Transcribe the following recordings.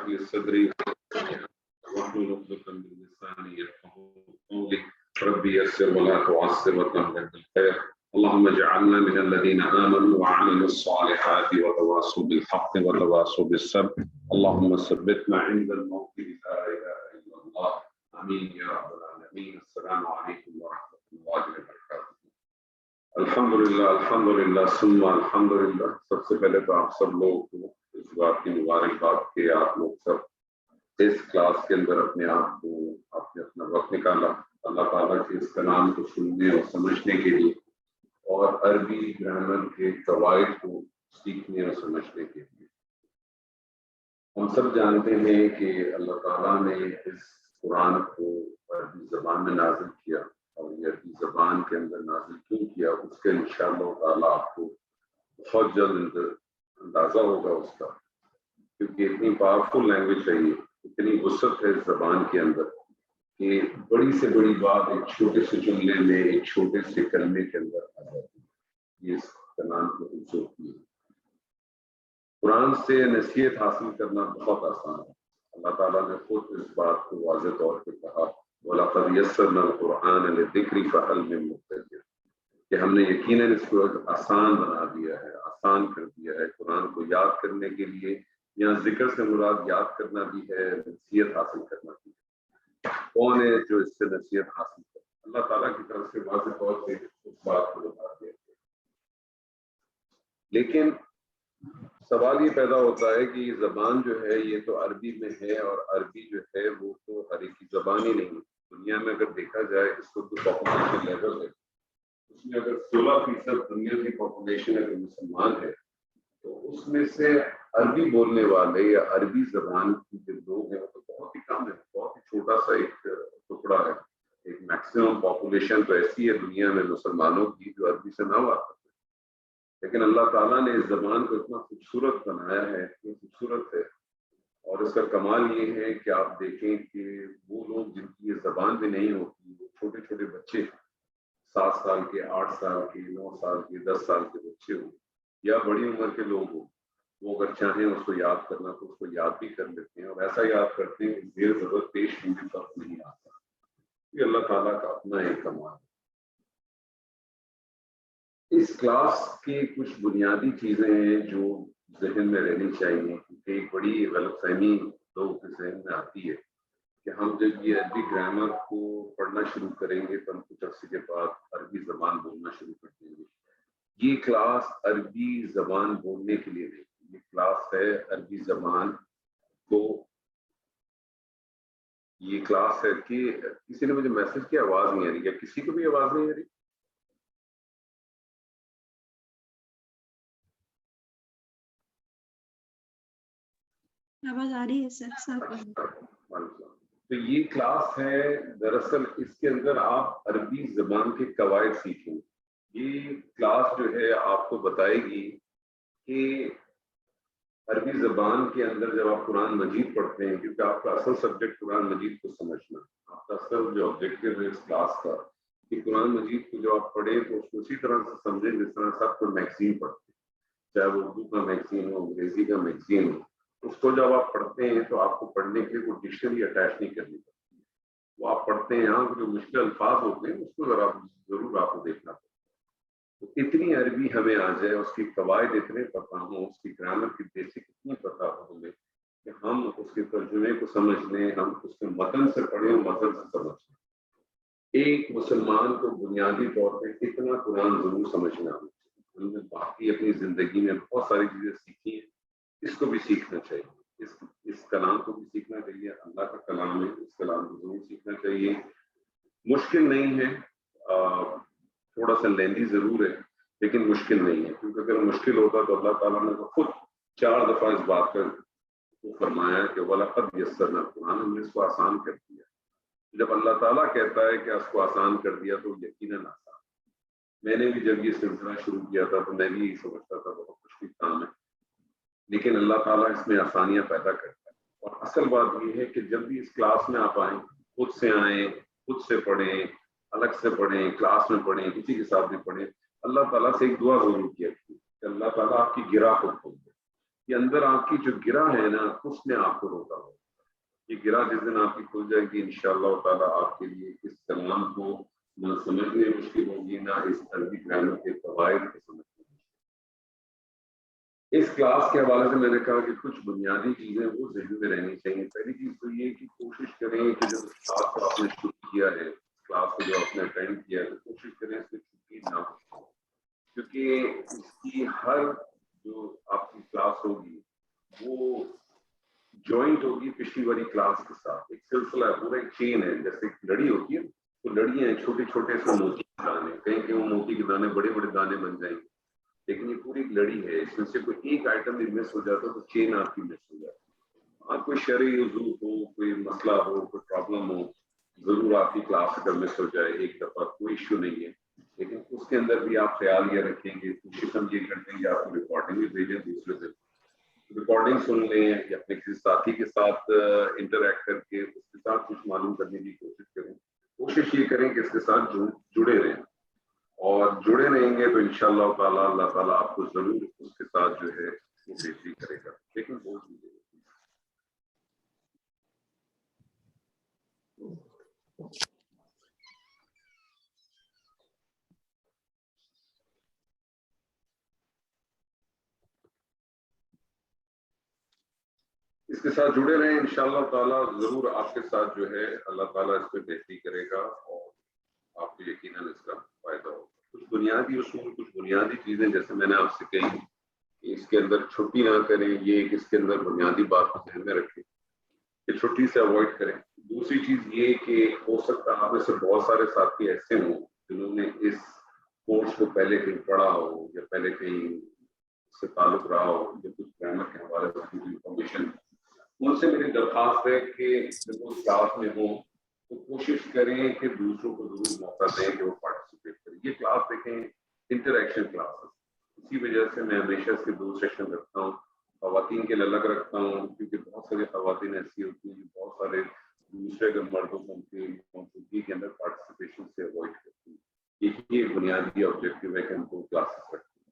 لي صدري واحلل عقدة من لساني يفقهوا قولي ربي يسر ولا تعسر وتمم بالخير اللهم اجعلنا من الذين آمنوا وعملوا الصالحات وتواصوا بالحق وتواصوا بالصبر اللهم ثبتنا عند الموت لا إله إلا الله آمين يا رب العالمين. السلام عليكم ورحمة الله وبركاته. الحمدللہ ثم الحمدللہ. سب سے پہلے تو آپ سب لوگ کو اس بات کی مبارکباد کہ آپ لوگ سب اس کلاس کے اندر اپنے آپ کو آپ نے اپنا وقت نکالا اللہ تعالیٰ کے اس کلام کو سننے اور سمجھنے کے لیے اور عربی گرامر کے قواعد کو سیکھنے اور سمجھنے کے لیے. ہم سب جانتے ہیں کہ اللہ تعالیٰ نے اس قرآن کو عربی زبان میں نازل کیا اور یہ عربی زبان کے اندر نازل کیوں کیا اس کے انشاءاللہ تعالیٰ آپ کو بہت جلد اندازہ ہوگا اس کا، کیونکہ اتنی پاورفل لینگویج ہے یہ، اتنی وسعت ہے اس زبان کے اندر کہ بڑی سے بڑی بات ایک چھوٹے سے جملے میں ایک چھوٹے سے کلمے کے اندر آ جاتی ہے. یہ اس کلام کی خوبصورتی ہے. قرآن سے نصیحت حاصل کرنا بہت آسان ہے. اللہ تعالیٰ نے خود اس بات کو واضح طور پہ کہا وَلَقَدْ يَسَّرْنَا الْقُرْآنَ لِلذِّكْرِ فَهَلْ مِن مُّدَّكِرٍ، کہ ہم نے یقیناً اس کو آسان بنا دیا ہے، آسان کر دیا ہے قرآن کو یاد کرنے کے لیے. یہاں ذکر سے مراد یاد کرنا بھی ہے، نصیحت حاصل کرنا بھی ہے. کون ہے جو اس سے نصیحت حاصل کرے؟ اللہ تعالیٰ کی طرف سے واضح طور پہ اس بات کو بتا دیا. لیکن سوال یہ پیدا ہوتا ہے کہ یہ زبان جو ہے یہ تو عربی میں ہے اور عربی جو ہے وہ تو ہر ایک کی زبان ہی نہیں. دنیا میں اگر دیکھا جائے اس وقت پاپولیشن لیول ہے، اس میں اگر 16% دنیا کی پاپولیشن اگر مسلمان ہے تو اس میں سے عربی بولنے والے یا عربی زبان کے جو لوگ ہیں وہ تو بہت ہی کم ہے، بہت ہی چھوٹا سا ایک ٹکڑا ہے. ایک میکسیمم پاپولیشن تو ایسی ہے دنیا میں مسلمانوں کی جو عربی سے نہ واقف ہے. لیکن اللہ تعالیٰ نے اس زبان کو اتنا خوبصورت بنایا ہے، اتنی خوبصورت ہے. اور اس کا کمال یہ ہے کہ آپ دیکھیں کہ وہ لوگ جن کی یہ زبان بھی نہیں ہوتی، وہ چھوٹے چھوٹے بچے 7 سال کے، 8 سال کے، 9 سال کے، 10 سال کے بچے ہوں یا بڑی عمر کے لوگ ہوں، وہ اگر چاہیں اس کو یاد کرنا تو اس کو یاد بھی کر لیتے ہیں اور ایسا یاد کرتے ہیں کہ زیر زبر پیش بھی فرق نہیں آتا. یہ اللہ تعالیٰ کا اپنا ایک کمال ہے. اس کلاس کی کچھ بنیادی چیزیں ہیں جو ذہن میں رہنی چاہیے، کیونکہ ایک بڑی غلط فہمی لوگوں کے ذہن میں آتی ہے کہ ہم جب یہ عربی گرامر کو پڑھنا شروع کریں گے تو ہم کچھ عرصے کے بعد عربی زبان بولنا شروع کر دیں گے. یہ کلاس عربی زبان بولنے کے لیے نہیں، یہ کلاس ہے عربی زبان کو، یہ کلاس ہے کہ کسی نے مجھے میسج کی آواز نہیں آ رہی، کیا کسی کو بھی آواز نہیں آ رہی؟ آواز آ رہی ہے سر. تو یہ کلاس ہے دراصل اس کے اندر آپ عربی زبان کے قواعد سیکھیں. یہ کلاس جو ہے آپ کو بتائے گی کہ عربی زبان کے اندر جب آپ قرآن مجید پڑھتے ہیں، کیونکہ آپ کا اصل سبجیکٹ قرآن مجید کو سمجھنا، آپ کا اصل جو آبجیکٹو ہے اس کلاس کا کہ قرآن مجید کو جب آپ پڑھیں تو اس کو اسی طرح سے سمجھیں جس طرح سب کو میگزین پڑھتے ہیں، چاہے وہ اردو کا میگزین ہو، انگریزی کا میگزین ہو. اس کو جب آپ پڑھتے ہیں تو آپ کو پڑھنے کے لیے کوئی ڈکشنری اٹیچ نہیں کرنی پڑتی. وہ آپ پڑھتے ہیں، یہاں جو مشکل الفاظ ہوتے ہیں اس کو ضرور آپ کو دیکھنا پڑتا ہے. تو اتنی عربی ہمیں آ جائے، اس کی قواعد اتنے پتہ ہوں، اس کی گرامر کی بیسک اتنی پتہ ہو ہمیں کہ ہم اس کے ترجمے کو سمجھ لیں، ہم اس کے متن سے پڑھیں اور متن سے سمجھ لیں. ایک مسلمان کو بنیادی طور پہ اتنا قرآن ضرور سمجھنا ہونا چاہیے. ہم نے باقی اپنی زندگی میں بہت ساری چیزیں سیکھی ہیں، اس کو بھی سیکھنا چاہیے، اس کلام کو بھی سیکھنا چاہیے. اللہ کا کلام ہے، اس کلام کو ضرور سیکھنا چاہیے. مشکل نہیں ہے، تھوڑا سا لیندی ضرور ہے لیکن مشکل نہیں ہے، کیونکہ اگر مشکل ہوتا تو اللہ تعالیٰ نے خود 4 دفعہ اس بات کا فرمایا کہ وَلَقَدْ يَسَّرْنَا الْقُرْآنَ، ہم نے اس کو آسان کر دیا. جب اللہ تعالیٰ کہتا ہے کہ اس کو آسان کر دیا تو یقیناً آسان. میں نے بھی جب یہ سلسلہ شروع کیا تھا تو میں بھی یہی سمجھتا تھا بہت مشکل کام ہے، لیکن اللہ تعالیٰ اس میں آسانیاں پیدا کرتا ہے. اور اصل بات یہ ہے کہ جب بھی اس کلاس میں آپ آئیں، خود سے آئیں، خود سے پڑھیں، الگ سے پڑھیں، کلاس میں پڑھیں، کسی کے ساتھ بھی پڑھیں، اللہ تعالیٰ سے ایک دعا ضرور کیا کہ اللہ تعالیٰ آپ کی گرہ کو کھول دے. یہ اندر آپ کی جو گرہ ہے نا اس نے آپ کو روکا ہو. یہ گرہ جس دن آپ کی کھل جائے گی انشاءاللہ تعالیٰ آپ کے لیے اس کلام کو نہ سمجھنے مشکل ہوگی نہ اس عربی گرامر کے قواعد کو سمجھنے. اس کلاس کے حوالے سے میں نے کہا کہ کچھ بنیادی چیزیں وہ ذہن میں رہنی چاہیے. پہلی چیز تو یہ کہ کوشش کریں کہ جب کلاس کو آپ نے شروع کیا ہے, کلاس کو جو آپ نے اٹینڈ کیا ہے, تو کوشش کریں اس میں چھٹی نہ ہو, کیونکہ اس کی ہر جو آپ کی کلاس ہوگی وہ جوائنٹ ہوگی پچھلی والی کلاس کے ساتھ. ایک سلسلہ ہے, پورا ایک چین ہے, جیسے ایک لڑی ہوتی ہے تو لڑیاں ہیں چھوٹے چھوٹے سے موتی کے دانے, کہیں کہ وہ موتی کے دانے بڑے بڑے دانے بن جائیں گے, لیکن یہ پوری ایک لڑی ہے. اس میں سے کوئی ایک آئٹم بھی مس ہو جاتا ہے تو چین آپ کی مس ہو جاتی ہے. آپ کوئی شرعی وضو ہو, کوئی مسئلہ ہو, کوئی پرابلم ہو, ضرور آپ کی کلاس اگر مس ہو جائے ایک دفعہ کوئی ایشو نہیں ہے, لیکن اس کے اندر بھی آپ خیال یہ رکھیں گے, کوشش ہم یہ کرتے ہیں کہ آپ کو ریکارڈنگ بھی بھیجیں, دوسرے دن ریکارڈنگ سن لیں یا اپنے کسی ساتھی کے ساتھ انٹریکٹ کر کے اس کے ساتھ کچھ معلوم کرنے کی کوشش کریں. کوشش یہ کریں کہ اس کے ساتھ جڑے رہیں, اور جڑے رہیں گے تو انشاءاللہ تعالیٰ اللہ تعالیٰ آپ کو ضرور اس کے ساتھ جو ہے وہ بہتری کرے گا. لیکن وہ چیزیں اس کے ساتھ جڑے رہیں, انشاءاللہ تعالیٰ ضرور آپ کے ساتھ جو ہے اللہ تعالیٰ اس پہ بہتری کرے گا اور آپ کو یقیناً اس کا فائدہ ہوگا. کچھ بنیادی اصول, کچھ بنیادی چیزیں جیسے میں نے آپ سے کہی کہ اس کے اندر چھٹی نہ کریں, یہ کہ اس کے اندر بنیادی بات کو ذہن میں رکھیں کہ چھٹی سے اوائڈ کریں. دوسری چیز یہ کہ ہو سکتا ہے آپ میں سے بہت سارے ساتھی ایسے ہوں جنہوں نے اس کورس کو پہلے کہیں پڑھا ہو یا پہلے کہیں سے تعلق رہا ہو یا کچھ گرامر کے حوالے سے کچھ انفارمیشن. ان سے میری درخواست ہے کہ جب وہ کلاس میں ہوں تو کوشش کریں کہ دوسروں کو ضرور موقع دیں کہ وہ پارٹیسپیٹ کریں. یہ کلاس دیکھیں انٹریکشن کلاس ہے, اسی وجہ سے میں ہمیشہ اس کے 2 سیشن رکھتا ہوں. خواتین کے لیے الگ رکھتا ہوں کیونکہ بہت ساری خواتین ایسی ہوتی ہیں بہت سارے دوسرے کے مردوں کو ان کی موجودگی کے اندر پارٹیسپیشن سے اوائڈ کرتی ہیں. یہی ایک بنیادی آبجیکٹیو ہے کہ ہم کو کلاسز رکھتے ہیں.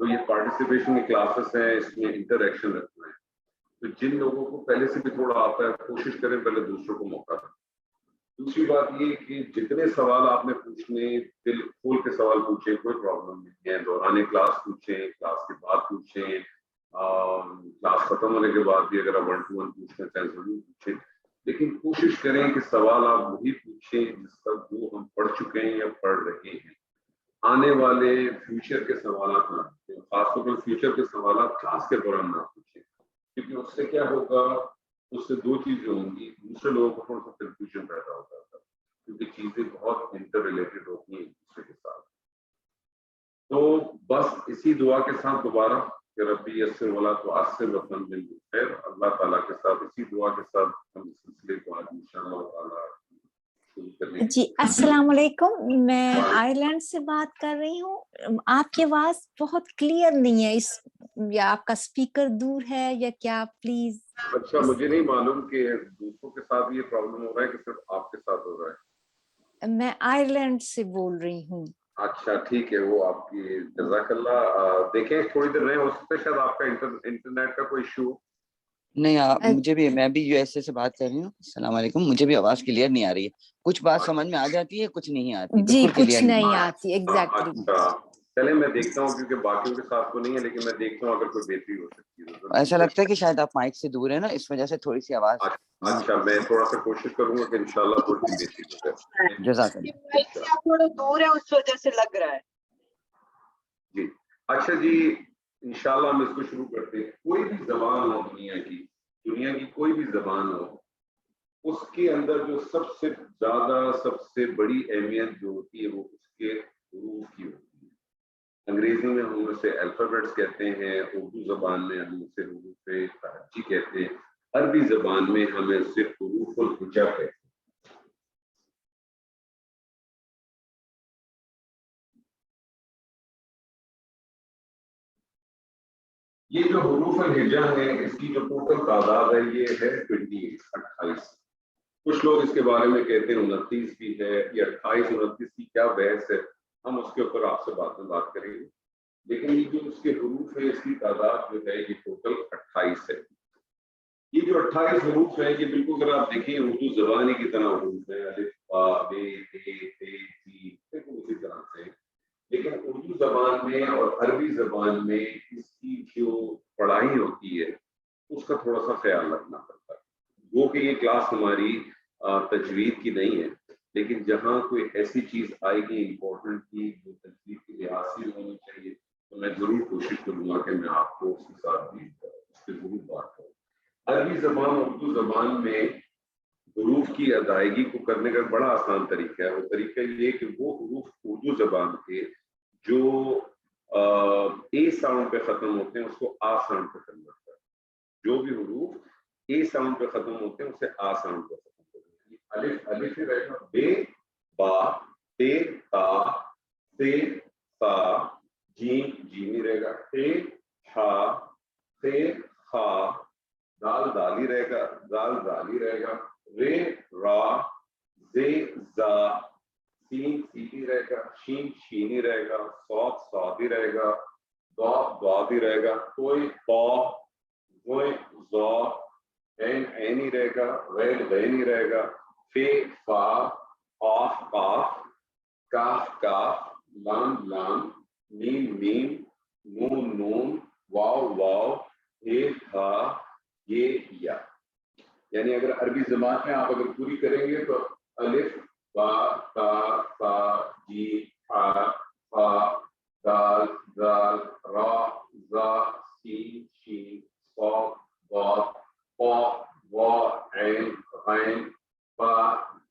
تو یہ پارٹیسپیشن کی کلاسز ہیں, اس میں انٹریکشن رکھنا ہے. تو جن لوگوں کو پہلے سے بھی تھوڑا آتا ہے کوشش کریں پہلے دوسروں کو موقع دیں. دوسری بات یہ کہ جتنے سوال آپ نے پوچھنے دل کھول کے سوال پوچھیں, کوئی پرابلم نہیں ہے. دوران کلاس پوچھیں, کلاس کے بعد پوچھیں, کلاس ختم ہونے کے بعد بھی اگر آپ 1-to-1 پوچھنا چاہیں ضرور پوچھیں, لیکن کوشش کریں کہ سوال آپ وہی پوچھیں جس کا جو ہم پڑھ چکے ہیں یا پڑھ رہے ہیں. آنے والے فیوچر کے سوالات نہ پوچھیں, خاص طور پر فیوچر کے سوالات کلاس کے دوران نہ پوچھیں, کیونکہ اس سے کیا ہوگا, اس سے 2 چیزیں ہوں گی. دوسرے لوگوں کو تھوڑا سا کنفیوژن پیدا ہو جاتا ہے کیونکہ چیزیں بہت انٹر ریلیٹڈ ہوتی ہیں ایک دوسرے کے ساتھ. تو بس اسی دعا کے ساتھ دوبارہ کہ ربی یسر ولا تعسر وطن بالخیر, اللہ تعالیٰ کے ساتھ اسی دعا کے ساتھ ہم اس سلسلے کو آج انشاءاللہ تعالیٰ شروع کرنے جی السلام علیکم, میں آئرلینڈ سے بات کر رہی ہوں. آپ کی آواز بہت کلیئر نہیں ہے, اس یا آپ کا اسپیکر دور ہے یا کیا, پلیز. اچھا, مجھے نہیں معلوم کہ دوسروں کے ساتھ یہ پرابلم ہو رہا ہے کہ صرف آپ کے ساتھ ہو رہا ہے. میں آئرلینڈ سے بول رہی ہوں. اچھا ٹھیک ہے, وہ آپ کی جزاک اللہ. دیکھیں تھوڑی دیر رہے, ہو سکتا ہے شاید آپ کا انٹرنیٹ کا کوئی ایشو. نہیں, مجھے بھی, میں بھی یو ایس اے سے بات کر رہی ہوں. السلام علیکم. مجھے بھی آواز کلیئر نہیں آ رہی ہے. کچھ بات سمجھ میں آ جاتی ہے, کچھ نہیں آتی. جی کچھ نہیں آتی. ایگزیکٹلی. چلے میں دیکھتا ہوں کیونکہ باقیوں کے ساتھ تو نہیں ہے, لیکن میں دیکھتا ہوں اگر کوئی بہتری ہو سکتی ہے. ایسا لگتا ہے کہ شاید آپ مائک سے دور ہیں نا, اس وجہ سے تھوڑی سی آواز. اچھا, میں تھوڑا سا کوشش کروں گا کہ انشاءاللہ تھوڑی سی بہتری ہو جائے. جزاک اللہ. آپ تھوڑا دور ہے اس وجہ سے لگ رہا ہے. جی اچھا جی, انشاءاللہ ہم اس کو شروع کرتے ہیں. کوئی بھی زبان ہو دنیا کی کوئی بھی زبان ہو, اس کے اندر جو سب سے زیادہ سب سے بڑی اہمیت جو ہوتی ہے وہ اس کے حروف کی ہوتی ہے. انگریزی میں ہم اسے الفابیٹس کہتے ہیں, اردو زبان میں ہم اسے حروف تہجی کہتے ہیں, عربی زبان میں ہمیں صرف حروف الہجا کہتے ہیں. یہ جو حروف الہجا ہے اس کی جو ٹوٹل تعداد ہے یہ ہے 28. کچھ لوگ اس کے بارے میں کہتے ہیں 29 بھی ہے, یہ 28 29 کی کیا بحث ہے, ہم اس کے اوپر آپ سے بعد میں بات کریں گے. لیکن یہ جو اس کے حروف ہے اس کی تعداد جو ہے یہ ٹوٹل 28 ہے. یہ جو 28 حروف ہیں یہ بالکل اگر آپ دیکھیں اردو زبانی کی طرح حروف ہیں، الف با بے تے تے جیم بالکل اسی طرح سے. لیکن اردو زبان میں اور عربی زبان میں اس کی جو پڑھائی ہوتی ہے اس کا تھوڑا سا خیال رکھنا پڑتا ہے. وہ کہ یہ کلاس ہماری تجوید کی نہیں ہے، لیکن جہاں کوئی ایسی چیز آئے گی امپورٹنٹ کی جو تجوید کے لحاظ سے ہونی چاہیے تو میں ضرور کوشش کروں گا کہ میں آپ کو اس کے ساتھ بھی اس پہ ضرور بات کروں. عربی زبان اور اردو زبان میں حروف کی ادائیگی کو کرنے کا بڑا آسان طریقہ ہے. وہ طریقہ یہ کہ وہ حروف اردو زبان کے جو اے ساؤنڈ پہ ختم ہوتے ہیں اس کو آ ساؤنڈ پہ ختم کرتا ہے. جو بھی حروف اے ساؤنڈ پہ ختم ہوتے ہیں اسے آ ساؤنڈ پہ ختم کرتے ہیں. الف الف ہی رہے گا، بے با تے تا تے تا، جیم جیم ہی رہے گا، تے ہا تے خا، دال دال ہی رہے گا، دال دال ہی رہے گا، رے را زے زا، سین سی ہی رہے گا، شین شین ہی رہے گا، صاد صاد ہی رہے گا، ضاد ضاد ہی رہے گا، توئے طا زوئے زا، عین عین ہی رہے گا، غین غین ہی رہے گا، فے فا، قاف قاف، کاف کاف، لام لام، میم میم، نون نون، واو واو، اے ہا یہ یا. یعنی اگر عربی زبان میں آپ اگر پوری کریں گے تو الف با تا تا جیم ہا فا دال دال را زا سین شین صاد ضاد قا وا عین غین فا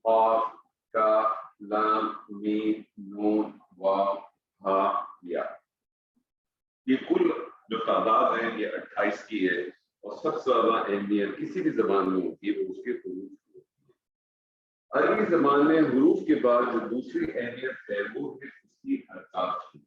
قاف کاف لام میم نون واو ہا یا. یہ کل جو تعداد ہے یہ 28 کی ہے اور سب سے زیادہ اہمیت کسی بھی زبان میں ہوتی ہے وہ اس کے حروف کی ہوتی ہے. عربی زبان میں حروف کے بعد جو دوسری اہمیت ہے وہ ہے اس کی حرکات کی.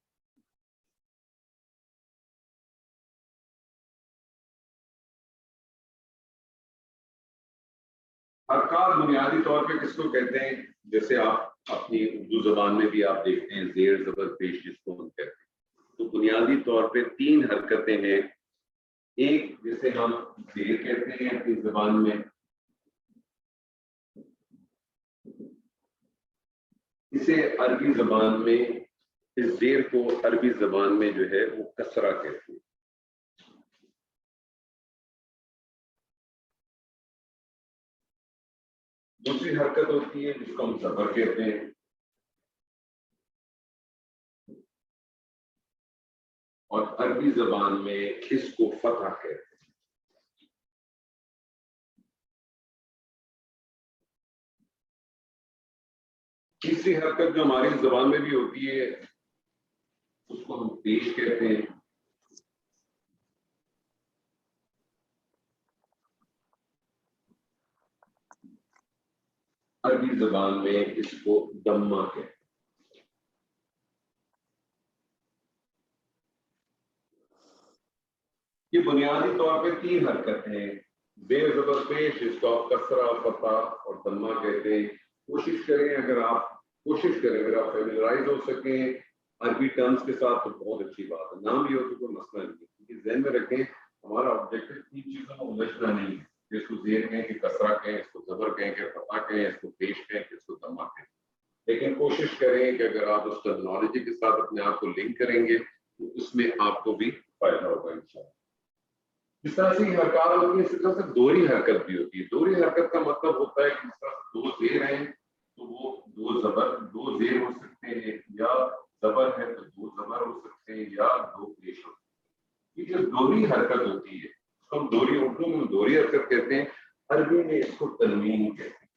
حرکات بنیادی طور پہ کس کو کہتے ہیں؟ جیسے آپ اپنی اردو زبان میں بھی آپ دیکھتے ہیں زیر زبر پیش جس کو ہم کہتے ہیں، تو بنیادی طور پہ 3 حرکتیں ہیں. ایک جسے ہم زیر کہتے ہیں اپنی زبان میں، اسے عربی زبان میں اس زیر کو عربی زبان میں جو ہے وہ کسرہ کہتے ہیں. دوسری حرکت ہوتی ہے جس کو ہم زبر کہتے ہیں، اور عربی زبان میں اس کو فتح کہتے ہیں. تیسری حرکت جو ہماری زبان میں بھی ہوتی ہے اس کو ہم پیش کہتے ہیں. عربی زبان میں اس کو دمہ کہتے ہیں. یہ بنیادی طور پہ 3 حرکتیں ہیں. زیر زبر پیش اس کو آپ کسرہ فتح اور دمہ کہتے ہیں. کوشش کریں اگر آپ فیملرائز ہو سکیں عربی ٹرمز کے ساتھ تو بہت اچھی بات ہے. نام بھی ہو تو کوئی مسئلہ نہیں ہے، کیونکہ ذہن میں رکھیں ہمارا آبجیکٹو 3 چیزوں میں الجھنا نہیں ہے. اس کو زیر کہیں کہ کسرہ کہیں، اس کو زبر کہیں کہ فتح کہیں، اس کو پیش کہیں کہ اس کو دمہ کہیں. لیکن کوشش کریں کہ اگر آپ اس ٹرمنالوجی کے ساتھ اپنے آپ کو لنک کریں گے تو اس میں آپ کو بھی فائدہ ہوگا انشاءاللہ. جس طرح سے حرکات ہوتی ہے اس طرح سے دوہری حرکت بھی ہوتی ہے. دوہری حرکت کا مطلب ہوتا ہے کہ جس طرح سے 2 زیر ہیں تو وہ 2 زیر ہو سکتے ہیں، یا زبر ہے تو 2 زبر ہو سکتے ہیں، یا 2 پیش ہو سکتے ہیں. یہ جو دوہری حرکت ہوتی ہے اس کو ہم دوہری اردو میں دوہری حرکت کہتے ہیں، عربی میں اس کو تنوین کہتے ہیں.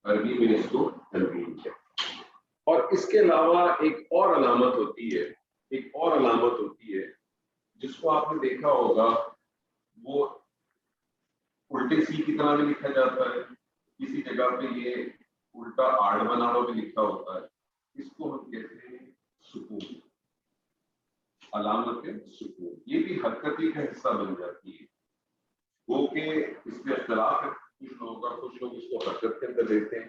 عربی میں اس کو تنوین کہتے ہیں. اور اس کے علاوہ ایک اور علامت ہوتی ہے جس کو آپ نے دیکھا ہوگا، وہ الٹے سی کی طرح بھی لکھا جاتا ہے. کسی جگہ پہ یہ الٹا آڑ بناڑو بھی لکھا ہوتا ہے. اس کو ہم کہتے ہیں سکون، علامت سکون. یہ بھی حرکتی کا حصہ بن جاتی ہے. وہ کہ اس میں اختلاف ہے، کچھ لوگ اس کو حرکت کے اندر لیتے ہیں،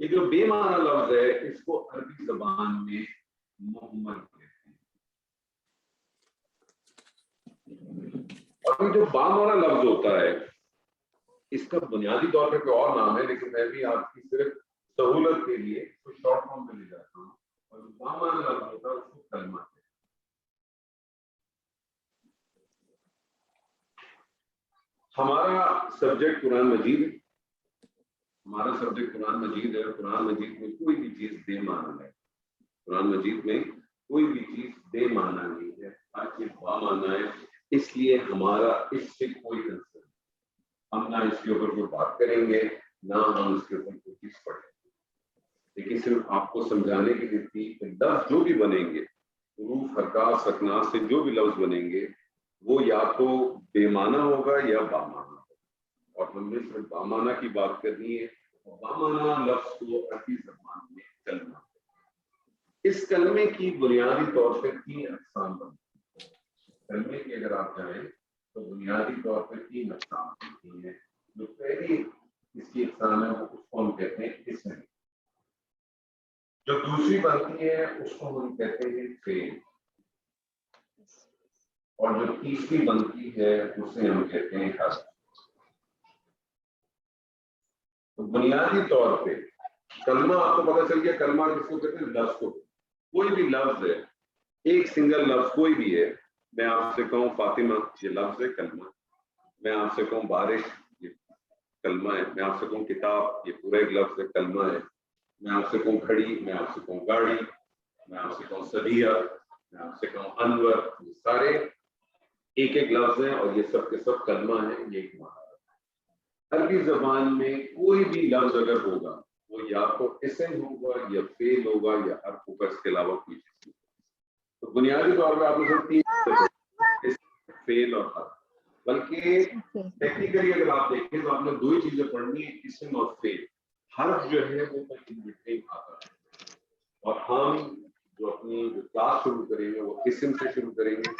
یہ جو بے معنی لفظ ہے اس کو عربی زبان میں مہمل کہتے ہیں. اور یہ جو بامعنی لفظ ہوتا ہے اس کا بنیادی طور پہ کوئی اور نام ہے، لیکن میں بھی آپ کی صرف سہولت کے لیے اس کو شارٹ فارم میں لے جاتا ہوں. اور جو بامعنی لفظ ہوتا ہے اس کو کلمہ کہتے ہیں. ہمارا سبجیکٹ قرآن مجید ہے، ہمارا سبجیکٹ قرآن مجید ہے. قرآن مجید میں کوئی بھی چیز بے معنی ہے. قرآن مجید میں کوئی بھی چیز بے معنی نہیں ہے، ہر چیز بامعنی ہے. اس لیے ہمارا اس سے کوئی کنسرن نہیں. ہم نہ اس کے اوپر کوئی بات کریں گے، نہ ہم اس کے اوپر کوئی چیز پڑھیں گے. لیکن صرف آپ کو سمجھانے کے لیے تھی کہ لفظ جو بھی بنیں گے، حروف حرکات سکنات سے جو بھی لفظ بنیں گے وہ یا تو بے معنی ہوگا یا بامعنی ہوگا. اور ہم نے صرف بامعنی کی بات کرنی ہے. بامعنی لفظ کو عربی زبان میں کلمہ ہے. اس کلمے کی بنیادی طور پہ 3 اقسام بنتی ہیں. کلمے کی اگر آپ جائیں تو بنیادی طور پہ 3 اقسام بنتی ہیں. جو پہلی اس کی اقسام ہے وہ اس کو ہم کہتے ہیں اسم. جو دوسری بنتی ہے اس کو ہم کہتے ہیں فعل. اور جو تیسری بنتی ہے اسے ہم کہتے ہیں حرف. تو بنیادی طور پہ کلمہ آپ کو پتہ چل گیا. کلمہ کس کو کہتے ہیں؟ لفظ کو. کوئی بھی لفظ ہے، ایک سنگل لفظ کوئی بھی ہے. میں آپ سے کہوں فاطمہ، یہ لفظ ہے، کلمہ. میں آپ سے کہوں بارش، یہ کلمہ ہے. میں آپ سے کہوں کتاب، یہ پورا ایک لفظ ہے، کلمہ ہے. میں آپ سے کہوں گھڑی، میں آپ سے کہوں گاڑی، میں آپ سے کہوں صدیہ، میں آپ سے کہوں انور، یہ سارے ایک ایک لفظ ہیں اور یہ سب کے سب کلمہ ہیں. یہ ایک معنی. عربی زبان میں کوئی بھی لفظ اگر ہوگا وہ یا تو اسم ہوگا یا فعل ہوگا یا حرف ہوگا، اس کے علاوہ کوئی چیز نہیں. تو بنیادی طور پہ آپ نے سب 3 فعل اور حرف. بلکہ ٹیکنیکلی اگر آپ دیکھیں تو آپ نے 2 ہی چیزیں پڑھنی ہیں، اسم اور فعل. حرف جو ہے وہ ان بٹوین آتا ہے. اور ہم جو اپنی کلاس شروع کریں گے وہ اسم سے شروع کریں گے.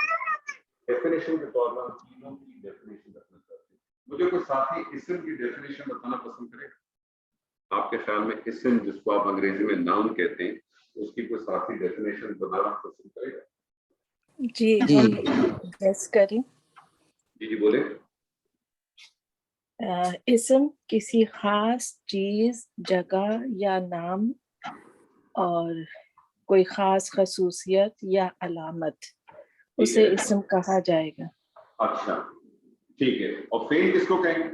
ڈیفینیشن کے طور پر ہم تینوں کی ڈیفینیشن رکھنا چاہتے ہیں. مجھے کوئی ساتھی اسم کی ڈیفینیشن بتانا پسند کرے گا؟ آپ کے خیال میں اسم جس کو آپ انگریزی میں نام کہتے ہیں اس کی کوئی ساتھی ڈیفینیشن بتانا پسند کرے گا؟ جی جی ہم گیس کریں. جی بولیں. اسم کسی خاص چیز، جگہ یا نام اور کوئی خاص خصوصیت یا علامت، اسے اسم کہا جائے گا. اچھا ٹھیک ہے. اور فعل کس کو کہیں گے؟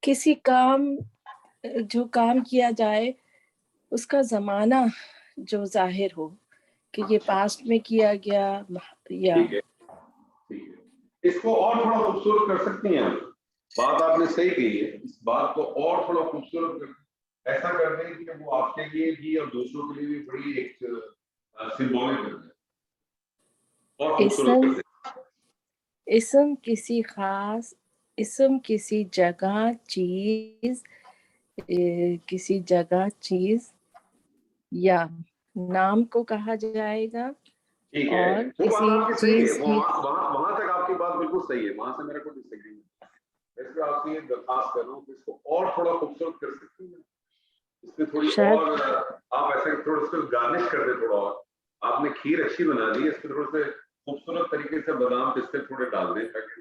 کسی کام، جو کام کیا جائے اس کا زمانہ جو ظاہر ہو کہ یہ پاسٹ میں کیا گیا یا. ٹھیک ہے ٹھیک ہے. اس کو اور تھوڑا خوبصورت کر سکتی ہیں آپ. بات آپ نے صحیح کہی ہے. اس بات کو اور تھوڑا خوبصورت ایسا کر دیں کہ وہ آپ کے لیے بھی اور دوسروں کے لیے بھی بڑی ایک سمبولک کر دیں اور خوبصورت کر دیں. اسم کسی خاص، اسم کسی جگہ، چیز، کسی جگہ چیز یا نام کو کہا جائے گا. ٹھیک ہے. اور وہ بات آپ کی صحیح ہے. چیز کی وہاں تک آپ کی بات بالکل صحیح ہے. وہاں سے میرا کوئی ڈس ایگریمنٹ نہیں. اس پہ آپ سے یہ درخواست کر رہا ہوں کہ اس کو اور تھوڑا خوبصورت کر سکتے ہیں. اس میں تھوڑی اور آپ ایسے تھوڑا اس کو گارنش کر دیں. تھوڑا اور آپ نے کھیر اچھی بنا دی ہے، اس پہ تھوڑے سے خوبصورت طریقے سے بادام پستے تھوڑے ڈال دیں تاکہ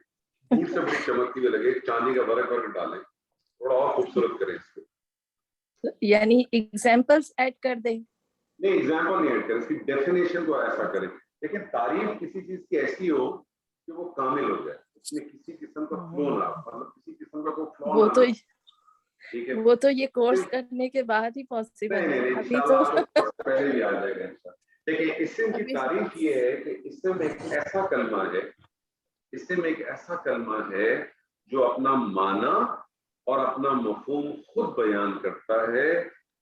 دور سے بڑی چمکتی ہوئی لگے. چاندی کا ورق ورق ڈالیں، تھوڑا اور خوبصورت کریں اس کو. یعنی ایگزامپلس ایڈ کر دیں. نہیں ایگزامپل نہیں ایڈ کریں، اس کی ڈیفینیشن کو ایسا کریں. لیکن تعریف کسی چیز کی ایسی ہو کہ وہ کامل ہو جائے، اس میں کسی قسم کا فلو نہ، مطلب کسی قسم کا کوئی فلو نہ. ٹھیک ہے. وہ تو یہ کورس کرنے کے بعد ہی پاسبل ہے. ابھی تو پہلے بھی آ جائے گا. دیکھیں اسم کی تعریف یہ ہے کہ اسم ایک ایسا کلمہ ہے، اسم ایک ایسا کلمہ ہے جو اپنا معنی اور اپنا مفہوم خود بیان کرتا ہے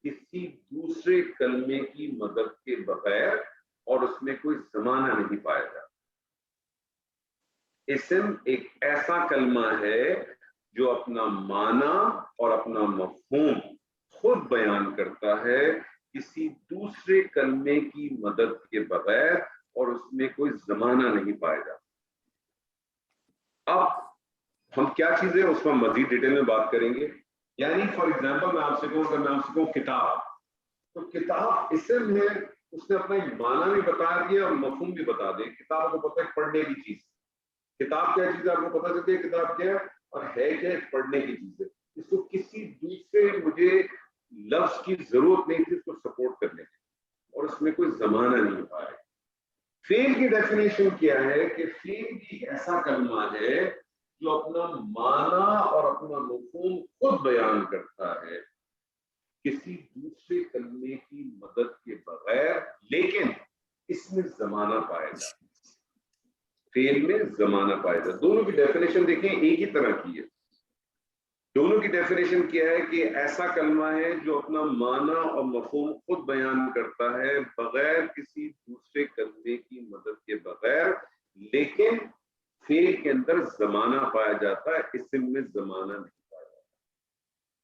کسی دوسرے کلمے کی مدد کے بغیر، اور اس میں کوئی زمانہ نہیں پایا جاتا. اسم ایک ایسا کلمہ ہے جو اپنا معنی اور اپنا مفہوم خود بیان کرتا ہے کسی دوسرے کلمے کی مدد کے بغیر، اور اس میں کوئی زمانہ نہیں پایا جاتا. اب ہم کیا چیزیں اس میں مزید ڈیٹیل میں بات کریں گے. یعنی فار ایگزامپل میں آپ سے کہوں، اگر میں آپ سے کہوں کتاب، تو کتاب اسم ہے، اس نے اپنا ایک معنی بھی بتا دیا اور مفہوم بھی بتا دیا. کتاب کو پتہ ہے پڑھنے کی چیز، کتاب کیا چیز ہے آپ کو پتہ چلتی ہے کتاب کیا ہے اور ہے کیا ہے، پڑھنے کی چیز ہے. اس کو کسی دوسرے مجھے لفظ کی ضرورت نہیں تھی اس کو سپورٹ کرنے کی، اور اس میں کوئی زمانہ نہیں پایا. فعل کی ڈیفینیشن کیا ہے کہ فعل بھی ایسا کلمہ ہے جو اپنا معنی اور اپنا مفہوم خود بیان کرتا ہے کسی دوسرے کلمے کی مدد کے بغیر، لیکن اس میں زمانہ پایا جاتا ہے. فعل میں زمانہ پایا جاتا ہے. دونوں کی ڈیفینیشن دیکھیں ایک ہی طرح کی ہے. دونوں کی ڈیفینیشن کیا ہے کہ ایسا کلمہ ہے جو اپنا معنی اور مفہوم خود بیان کرتا ہے بغیر کسی دوسرے کلمے کی مدد کے بغیر، لیکن فعل کے اندر زمانہ پایا جاتا ہے، اسم میں زمانہ نہیں پایا جاتا.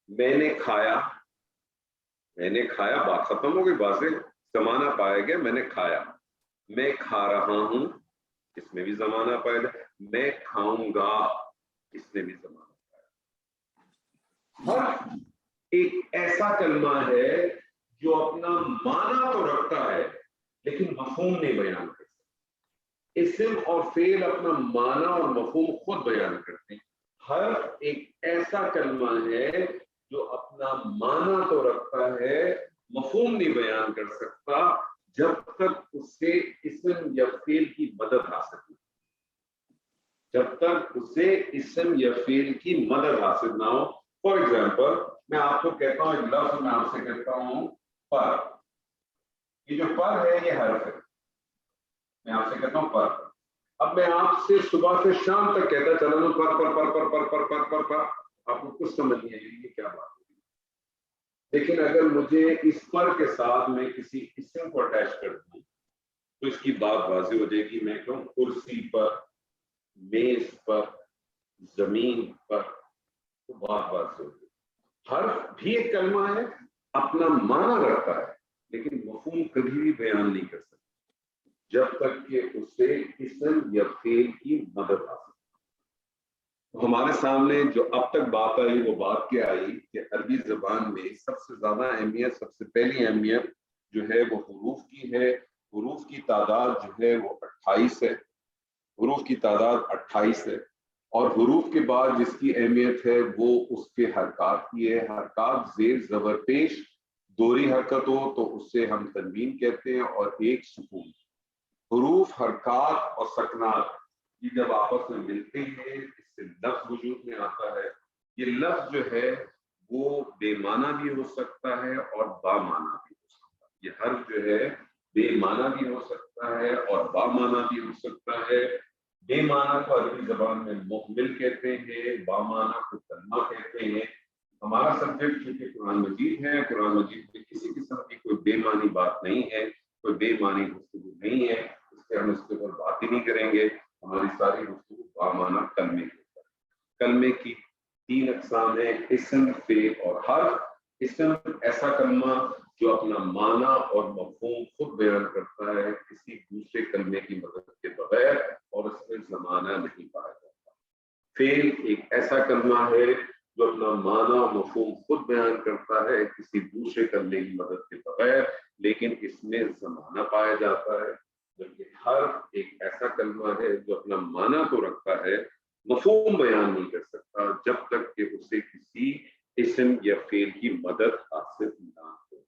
میں نے کھایا، میں نے کھایا، بات ختم ہو گئی، واضح زمانہ پایا گیا، میں نے کھایا. میں کھا رہا ہوں، اس میں بھی زمانہ پایا جائے. میں کھاؤں گا، اس میں بھی زمانہ. ہر ایک ایسا کلمہ ہے جو اپنا معنی تو رکھتا ہے لیکن مفہوم نہیں بیان کرتا. اسم اور فعل اپنا معنی اور مفہوم خود بیان کرتے ہیں. ہر ایک ایسا کلمہ ہے جو اپنا معنی تو رکھتا ہے، مفہوم نہیں بیان کر سکتا جب تک اس سے اسم یا فعل کی مدد حاصل نہ ہو. جب تک اسے اسم یا فعل کی مدد حاصل نہ ہو. فار ایگزامپل میں آپ کو کہتا ہوں ایک لفظ، میں آپ سے کہتا ہوں پر. یہ جو پر ہے یہ حرف ہے، میں آپ سے کہتا ہوں پر. اب میں آپ سے صبح سے شام تک کہتا چلا ہوں پر پر پر پر پر پر پر پر پر، آپ کو کچھ سمجھ نہیں آئے گی یہ کیا بات ہے. لیکن اگر مجھے اس پر کے ساتھ میں کسی اسم کو اٹیچ کر دوں تو اس کی بات واضح ہو جائے گی. میں کہوں کرسی پر، میز پر، زمین پر، تو بات واضح ہو جائے گی. حرف بھی ایک کلمہ ہے، اپنا معنی رکھتا ہے لیکن مفہوم کبھی بھی بیان نہیں کر سکتا جب تک کہ اسے اسم یا فعل کی مدد حاصل. ہمارے سامنے جو اب تک بات آئی وہ بات کیا آئی کہ عربی زبان میں سب سے زیادہ اہمیت، سب سے پہلی اہمیت جو ہے وہ حروف کی ہے. حروف کی تعداد جو ہے وہ 28 ہے. حروف کی تعداد 28 ہے. اور حروف کے بعد جس کی اہمیت ہے وہ اس کے حرکات کی ہے. حرکات زیر زبر پیش دوہری حرکت ہو تو اس سے ہم تنوین کہتے ہیں، اور ایک سکون. حروف، حرکات اور سکنات یہ جب آپس میں ملتے ہیں اس سے لفظ وجود میں آتا ہے. یہ لفظ جو ہے وہ بے معنی بھی ہو سکتا ہے اور با معنی بھی ہو سکتا ہے. یہ حرف جو ہے بے معنی بھی ہو سکتا ہے اور با معنی بھی ہو سکتا ہے. بے معنی کو عربی زبان میں محمل کہتے ہیں، با معنی کو کلمہ کہتے ہیں. ہمارا سبجیکٹ چونکہ قرآن مجید ہے، قرآن مجید میں کسی قسم کی کوئی بے معنی بات نہیں ہے، کوئی بے معنی گفتگو نہیں ہے، اس سے ہم اس کے اوپر بات ہی نہیں کریں گے. ہماری ساری گفتگو با معنی کلمے کے اوپر. کلمے کی 3 اقسام ہیں، اسم، فعل اور حرف. اسم ایسا کلمہ جو اپنا معنی اور مفہوم خود بیان کرتا ہے کسی دوسرے کلمے کی مدد کے بغیر، اور اس میں زمانہ نہیں پایا جاتا. فعل ایک ایسا کلمہ ہے جو اپنا معنی اور مفہوم خود بیان کرتا ہے کسی دوسرے کلمے کی مدد کے بغیر، لیکن اس میں زمانہ پایا جاتا ہے. جبکہ حرف ایک ایسا کلمہ ہے جو اپنا معنی تو رکھتا ہے، مفہوم بیان نہیں کر سکتا جب تک کہ اسے کسی اسم یا فعل کی مدد حاصل نہ ہو.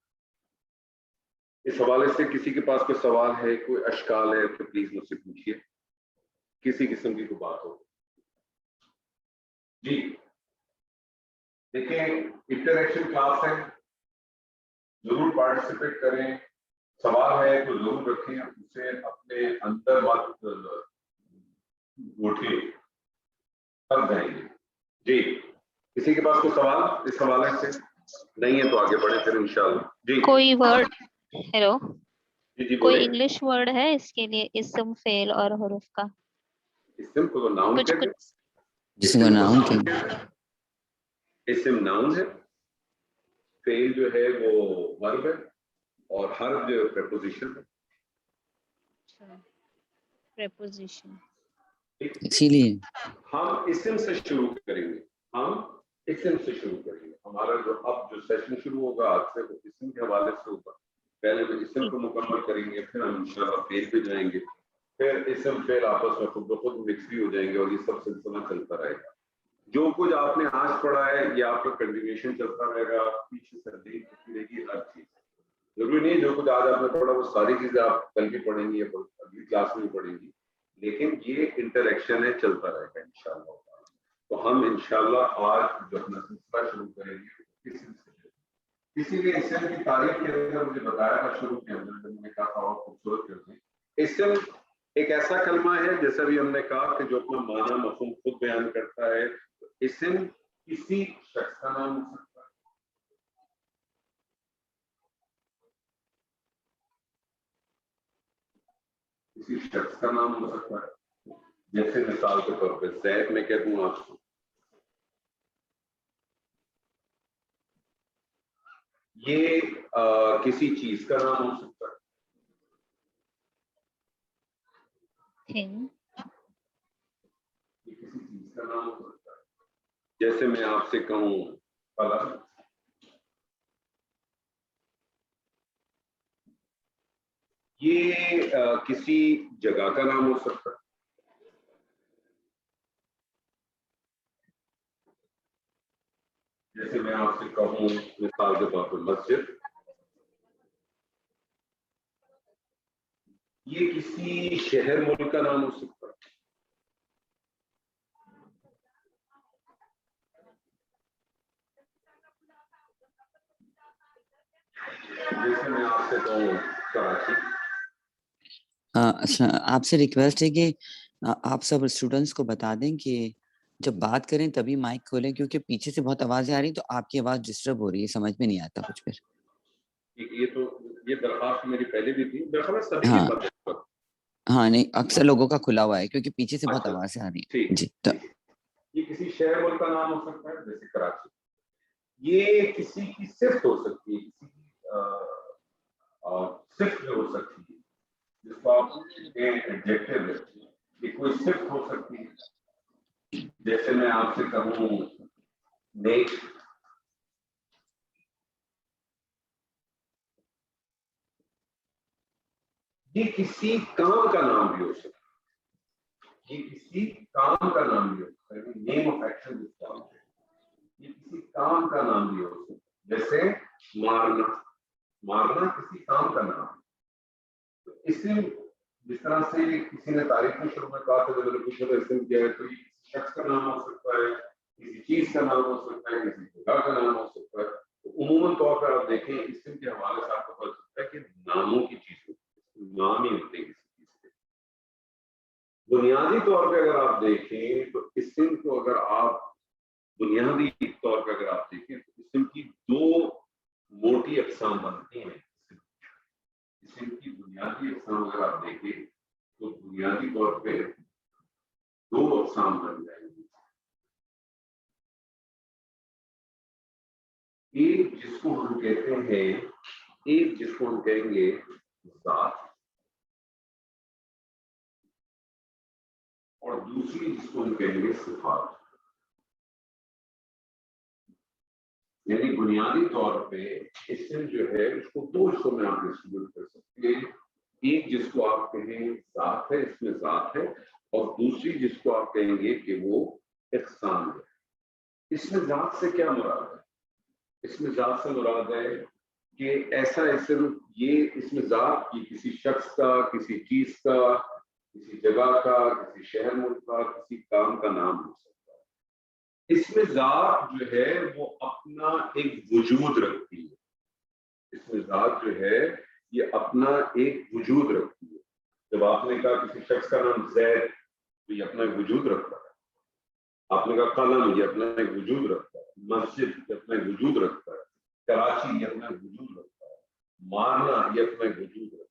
اس حوالے سے کسی کے پاس کوئی سوال ہے، کوئی اشکال ہے تو پلیز مجھ سے پوچھیے. کسی قسم کی کوئی بات ہو. جی دیکھیں انٹریکشن کلاس ہے، ضرور پارٹیسپیٹ کریں. سوال ہے تو ضرور رکھیں، اسے اپنے اندر مت اٹھے کر جائیں گے. جی کسی کے پاس کوئی سوال اس حوالے سے نہیں ہے تو آگے بڑھیں پھر انشاءاللہ. جی کوئی ورڈ، ہیلو، جی کوئی بولیں. انگلش ورڈ ہے اس کے لیے اسم، فعل اور حروف کا؟ اسم کو تو ناؤن کچھ کہتے ہیں. جس کو ناؤن کے اسم ناؤن ہے، فعل جو ہے وہ ورب ہے، اور حرف جو ہے پریپوزیشن ہے. پریپوزیشن. اسی لیے ہم اسم سے شروع کریں گے، ہم اسم سے شروع کریں گے. ہمارا جو سیشن شروع ہوگا آج سے وہ اسم کے حوالے سے ہوگا. پہلے تو اسم کو مکمل کریں گے, پھر ہم انشاءاللہ فعل پہ جائیں گے, پھر اسم فعل آپس میں خود بخود مکس بھی ہو جائیں گے, اور یہ سب سلسلہ چلتا رہے گا. جو کچھ آپ نے آج پڑھا ہے یہ آپ کا کنٹینیوشن چلتا رہے گا, پیچھے سے دیکھتی رہے گی ہر چیز. ضروری نہیں جو کچھ آج آپ نے پڑھا وہ ساری چیزیں آپ کل بھی پڑھیں گی یا اگلی کلاس میں بھی پڑھیں گی, لیکن یہ انٹریکشن ہے, چلتا رہے گا انشاءاللہ. تو ہم انشاءاللہ آج جو اپنا سلسلہ شروع کریں گے اسی لیے اسم کی تاریخ کے اندر مجھے بتایا تھا شروع کے اندر, جب میں نے کہا تھا اور خوبصورت کرتے ہیں. اسم ایک ایسا کلمہ ہے جیسا بھی ہم نے کہا کہ جو اپنا معنی مفہوم خود بیان کرتا ہے. اسم کسی شخص کا نام ہو سکتا ہے, کسی شخص کا نام ہو سکتا ہے. جیسے مثال کے طور پہ زید میں کہہ دوں آپ کو, یہ کسی چیز کا نام ہو سکتا ہے, Thing. یہ کسی چیز کا نام ہو سکتا ہے. جیسے میں آپ سے کہوں قلم, یہ کسی جگہ کا نام ہو سکتا ہے. جیسے میں آپ سے کہوں مثال کے طور پر مسجد, یہ کسی شہر ملک کا نام ہو سکتا ہے. جیسے میں آپ سے کہوں کراچی. آپ سے ریکویسٹ ہے کہ آپ سب اسٹوڈنٹس کو بتا دیں کہ جب بات کریں تبھی مائک کھولیں, کیونکہ پیچھے سے بہت آوازیں آ رہی ہیں تو آپ کی آواز ڈسٹرب ہو رہی ہے, سمجھ میں نہیں آتا کچھ. پھر یہ درخواست میری پہلے بھی تھی, درخواست سبھی ہاں کی بات ہے. ہاں نہیں, اکثر لوگوں کا کھلا ہوا ہے کیونکہ پیچھے سے بہت اچھا, آوازیں آ رہی ہیں. ٹھیک جی تو یہ کسی شہر ملک کا نام ہو سکتا ہے, جیسے کراچی. یہ کسی کی صفت ہو سکتی ہے, کسی کی صفت جو ہو سکتی ہے جس کو آپ ایڈجیکٹو ہے, یہ کوئی صفت ہو سکتی ہے. جیسے میں آپ سے کہوں نیک, یہ کسی کام کا نام بھی ہو سکتا ہے, یہ کسی کام کا نام بھی ہو سکتا ہے. نیم آف ایکشن جس کو آپ کہتے ہیں, یہ کسی کام کا نام بھی ہو سکتا ہے. جیسے مارنا, مارنا کسی کام کا نام ہے. تو اسم جس طرح سے کسی نے تاریخ میں شروع میں کہا تھا, جب میں نے پوچھا تھا اسم کیا ہے, تو یہ کسی شخص کا نام ہو سکتا ہے, کسی چیز کا نام ہو سکتا ہے, کسی جگہ کا نام ہو سکتا ہے. تو عموماً طور پر آپ دیکھیں اسم کے حوالے سے آپ کو پتہ چلتا ہے کہ ناموں کی چیز ہوتی ہے, نام ہی ہوتے ہیں کسی چیز کے. بنیادی طور پہ اگر آپ دیکھیں تو اسم کو اگر آپ بنیادی طور پہ اگر آپ دیکھیں تو اسم کی دو موٹی اقسام بنتی ہیں. اسم کی بنیادی اقسام اگر آپ دیکھیں تو بنیادی طور پہ دو اقسام بن جائیں گی. ایک جس کو ہم کہتے ہیں, ایک جس کو ہم کہیں گے ذات, اور دوسری جس کو ہم کہیں گے صفات. یعنی بنیادی طور پہ اسم جو ہے اس کو دو حصوں میں آپ ڈسٹریبیوٹ کر سکتے ہیں. ایک جس کو آپ کہیں ذات ہے, اس میں ذات ہے, اور دوسری جس کو آپ کہیں گے کہ وہ اقسام ہے. اس میں ذات سے کیا مراد ہے؟ اس میں ذات سے مراد ہے کہ ایسا اسم, یہ اس میں ذات یہ کسی شخص کا, کسی چیز کا, کسی جگہ کا, کسی شہر ملک کا, کسی کام کا نام ہو سکتا ہے. اس میں ذات جو ہے وہ اپنا ایک وجود رکھتی ہے. اس میں ذات جو ہے یہ اپنا ایک وجود رکھتی ہے. جب آپ نے کہا کسی شخص کا نام زید, تو یہ اپنا ایک وجود رکھتا ہے. آپ نے کہا قلم, یہ اپنا ایک وجود رکھتا ہے. مسجد یہ اپنا ایک وجود رکھتا ہے. کراچی یہ اپنا ایک وجود رکھتا ہے. مارنا یہ اپنا ایک وجود رکھتا ہے.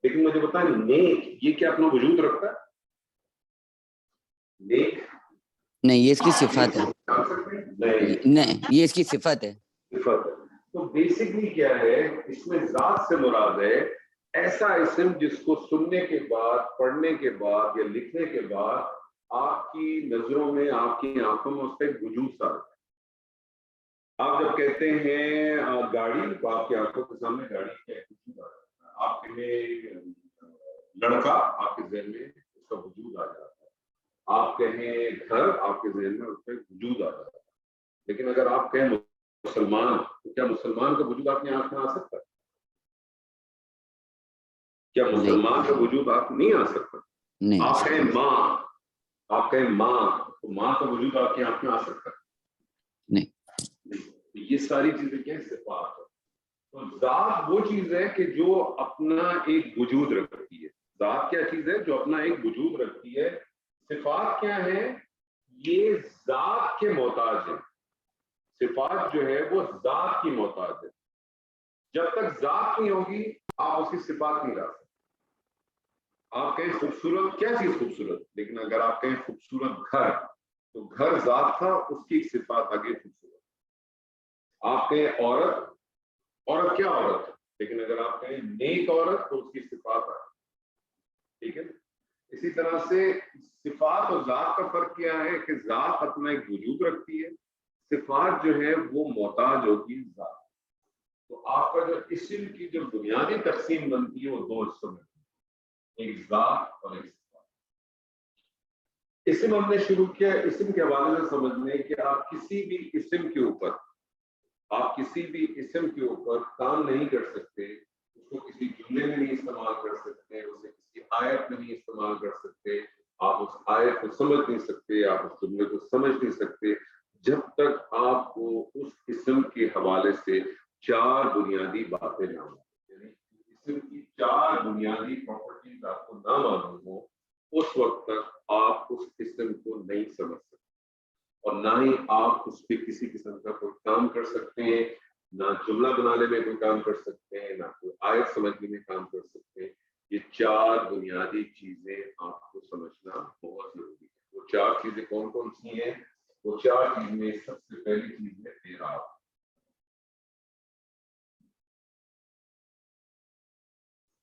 لیکن مجھے بتائیں نیک یہ کیا اپنا وجود رکھتا ہے؟ نیک نہیں, یہ اس کی صفت ہے. نہیں, یہ اس کی صفت ہے. صفت ہے. تو بیسکلی کیا ہے, اس میں ذات سے مراد ہے ایسا اسم جس کو سننے کے بعد, پڑھنے کے بعد یا لکھنے کے بعد آپ کی نظروں میں, آپ کی آنکھوں میں اس کا ایک وجود سا ہے. آپ جب کہتے ہیں گاڑی تو آپ کی آنکھوں کے سامنے گاڑی کیا ہے، آپ کہیں لڑکا آپ کے ذہن میں اس کا وجود آ جاتا ہے، آپ کہیں گھر آپ کے ذہن میں اس کا وجود آ جاتا ہے. لیکن اگر آپ کہیں مسلمان تو کیا مسلمان کا وجود آپ کی آنکھ میں آ سکتا ہے؟ کیا مسلمان کا وجود آپ نہیں آ سکتا؟ نہیں آ آپ کہیں سکتا. ماں، آپ کہیں ماں تو ماں کا وجود آپ کی آنکھ میں آ سکتا ہے؟ نہیں. یہ ساری چیزیں کیا صفات ہے. تو ذات وہ چیز ہے کہ جو اپنا ایک وجود رکھتی ہے. ذات کیا چیز ہے؟ جو اپنا ایک وجود رکھتی ہے. صفات کیا ہے؟ یہ ذات کے محتاج ہے. صفات جو ہے وہ ذات کی محتاج ہے. جب تک ذات نہیں ہوگی آپ اس کی صفات نہیں لا سکتے. آپ کہیں خوبصورت، کیا چیز خوبصورت؟ لیکن اگر آپ کہیں خوبصورت گھر تو گھر ذات تھا، اس کی ایک صفات آگے خوبصورت. آپ کہیں عورت، عورت کیا عورت؟ لیکن اگر آپ کہیں نیک عورت تو اس کی صفات آ. ٹھیک ہے. اسی طرح سے صفات اور ذات کا فرق کیا ہے کہ ذات اپنا ایک وجود رکھتی ہے، صفات جو ہے وہ محتاج ہوتی ہے ذات. تو آپ کا جو اسم کی جو بنیادی تقسیم بنتی ہے وہ دو حصوں میں، ایک ذات اور ایک صفات. اسم ہم نے شروع کیا اسم کے حوالے سے سمجھنے کہ آپ کسی بھی اسم کے اوپر کام نہیں کر سکتے. اس کو کسی جملے میں نہیں استعمال کر سکتے، اسے کسی آیت میں نہیں استعمال کر سکتے. آپ اس آیت کو سمجھ نہیں سکتے، آپ اس جملے کو سمجھ نہیں سکتے جب تک آپ کو اس اسم کے حوالے سے چار بنیادی باتیں نہ ہوں. یعنی اسم کی چار بنیادی پراپرٹیز آپ کو نہ معلوم ہو، اس وقت تک آپ اس اسم کو نہیں سمجھ سکتے، اور نہ ہی آپ اس پہ کسی قسم کا کوئی کام کر سکتے ہیں. نہ جملہ بنانے میں کوئی کام کر سکتے ہیں، نہ کوئی آیت سمجھنے میں کام کر سکتے ہیں. یہ چار بنیادی چیزیں آپ کو سمجھنا بہت ضروری ہے. وہ چار چیزیں کون کون سی ہیں؟ وہ چار چیز میں سب سے پہلی چیز ہے اعراب.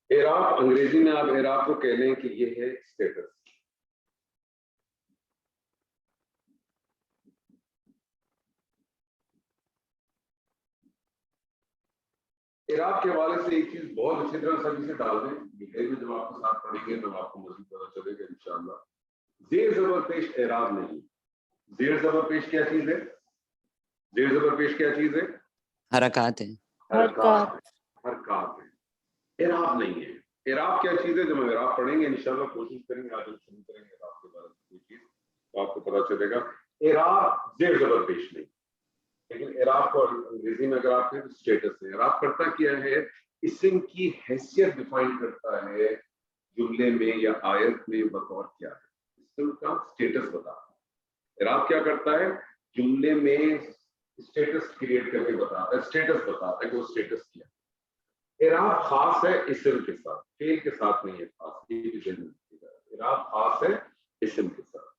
اعراب انگریزی میں آپ اعراب کو کہہ لیں کہ یہ ہے اسٹیٹس. اعراب کے حوالے سے ایک چیز بہت اچھی طرح سبھی سے ڈال دیں، ڈیٹیل میں جب آپ کے ساتھ پڑھیں گے تو آپ کو مزید پتہ چلے گا انشاءاللہ. زیر زبر پیش اعراب نہیں. زیر زبر پیش کیا چیز ہے؟ زیر زبر پیش کیا چیز ہے؟ حرکات ہے. حرکات ہے، اعراب نہیں ہے. اعراب کیا چیز ہے؟ جب ہم اعراب پڑھیں گے انشاءاللہ، کوشش کریں گے آج ہم شروع کریں گے اعراب کے بارے میں کوئی چیز تو آپ کو پتہ چلے گا. اعراب زیر زبر پیش نہیں. لیکن اعراب کو انگریزی میں اگر آپ کہیں تو اسٹیٹس ہے. اعراب کرتا کیا ہے؟ اسم کی حیثیت ڈیفائن کرتا ہے جملے میں یا آیت میں بطور کیا ہے. اسم کا اسٹیٹس بتاتا ہے. اعراب کیا کرتا ہے؟ جملے میں اسٹیٹس کریٹ کر کے بتاتا ہے، اسٹیٹس بتاتا ہے کہ وہ اسٹیٹس کیا. اعراب خاص ہے اسم کے ساتھ، فعل کے ساتھ نہیں ہے خاص. اعراب خاص ہے اسم کے ساتھ.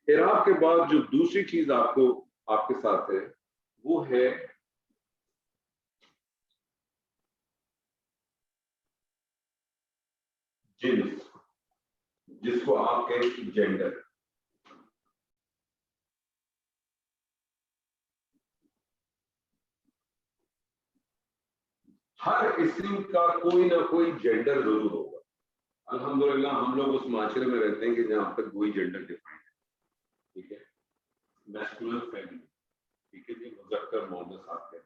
اعراب کے بعد جو دوسری چیز آپ کے ساتھ ہے وہ ہے جنس، جس کو آپ کہیں جینڈر. ہر اسم کا کوئی نہ کوئی جینڈر ضرور ہوگا. الحمدللہ ہم لوگ اس معاشرے میں رہتے ہیں کہ جہاں تک کوئی جینڈر ڈیفائن ہے. ٹھیک ہے، میسکولن فیملی، ٹھیک ہے جی، مذکر مؤنث آپ کہتے ہیں.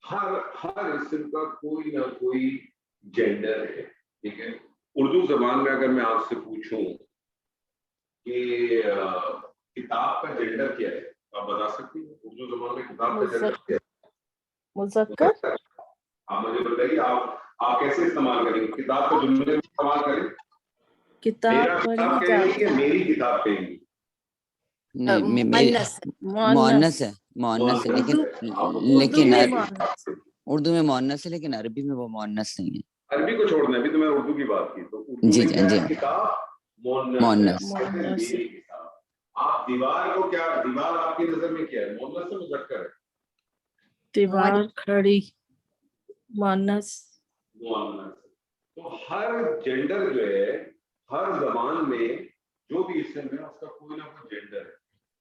ہر اسم کا کوئی نہ کوئی جینڈر ہے. ٹھیک ہے. اردو زبان میں اگر میں آپ سے پوچھوں کہ کتاب کا جینڈر کیا ہے آپ بتا سکتی ہیں؟ اردو زبان میں کتاب کا جینڈر کیا ہے؟ مذکر. آپ مجھے بتائیے آپ کیسے استعمال کریں گے؟ کتاب کو جملے میں استعمال کریں. میرا کتاب کہیں گی کہ میری کتاب کہیں گی؟ مؤنث ہے لیکن اردو میں مؤنث ہے لیکن عربی میں وہ مؤنث نہیں ہے. عربی کو چھوڑنا ہے، ابھی تو میں اردو کی بات کی. تو اردو جی میں کیا جی ہے؟ کتاب مؤنث ہے. میری کتاب. آپ دیوار کو کیا، دیوار آپ کی نظر میں کیا ہے؟ مؤنث سے مذکر ہے؟ دیوار کھڑی مؤنث. تو ہر جینڈر جو ہے ہر زبان میں جو بھی اسم ہے اس کا کوئی نہ کوئی جینڈر ہے.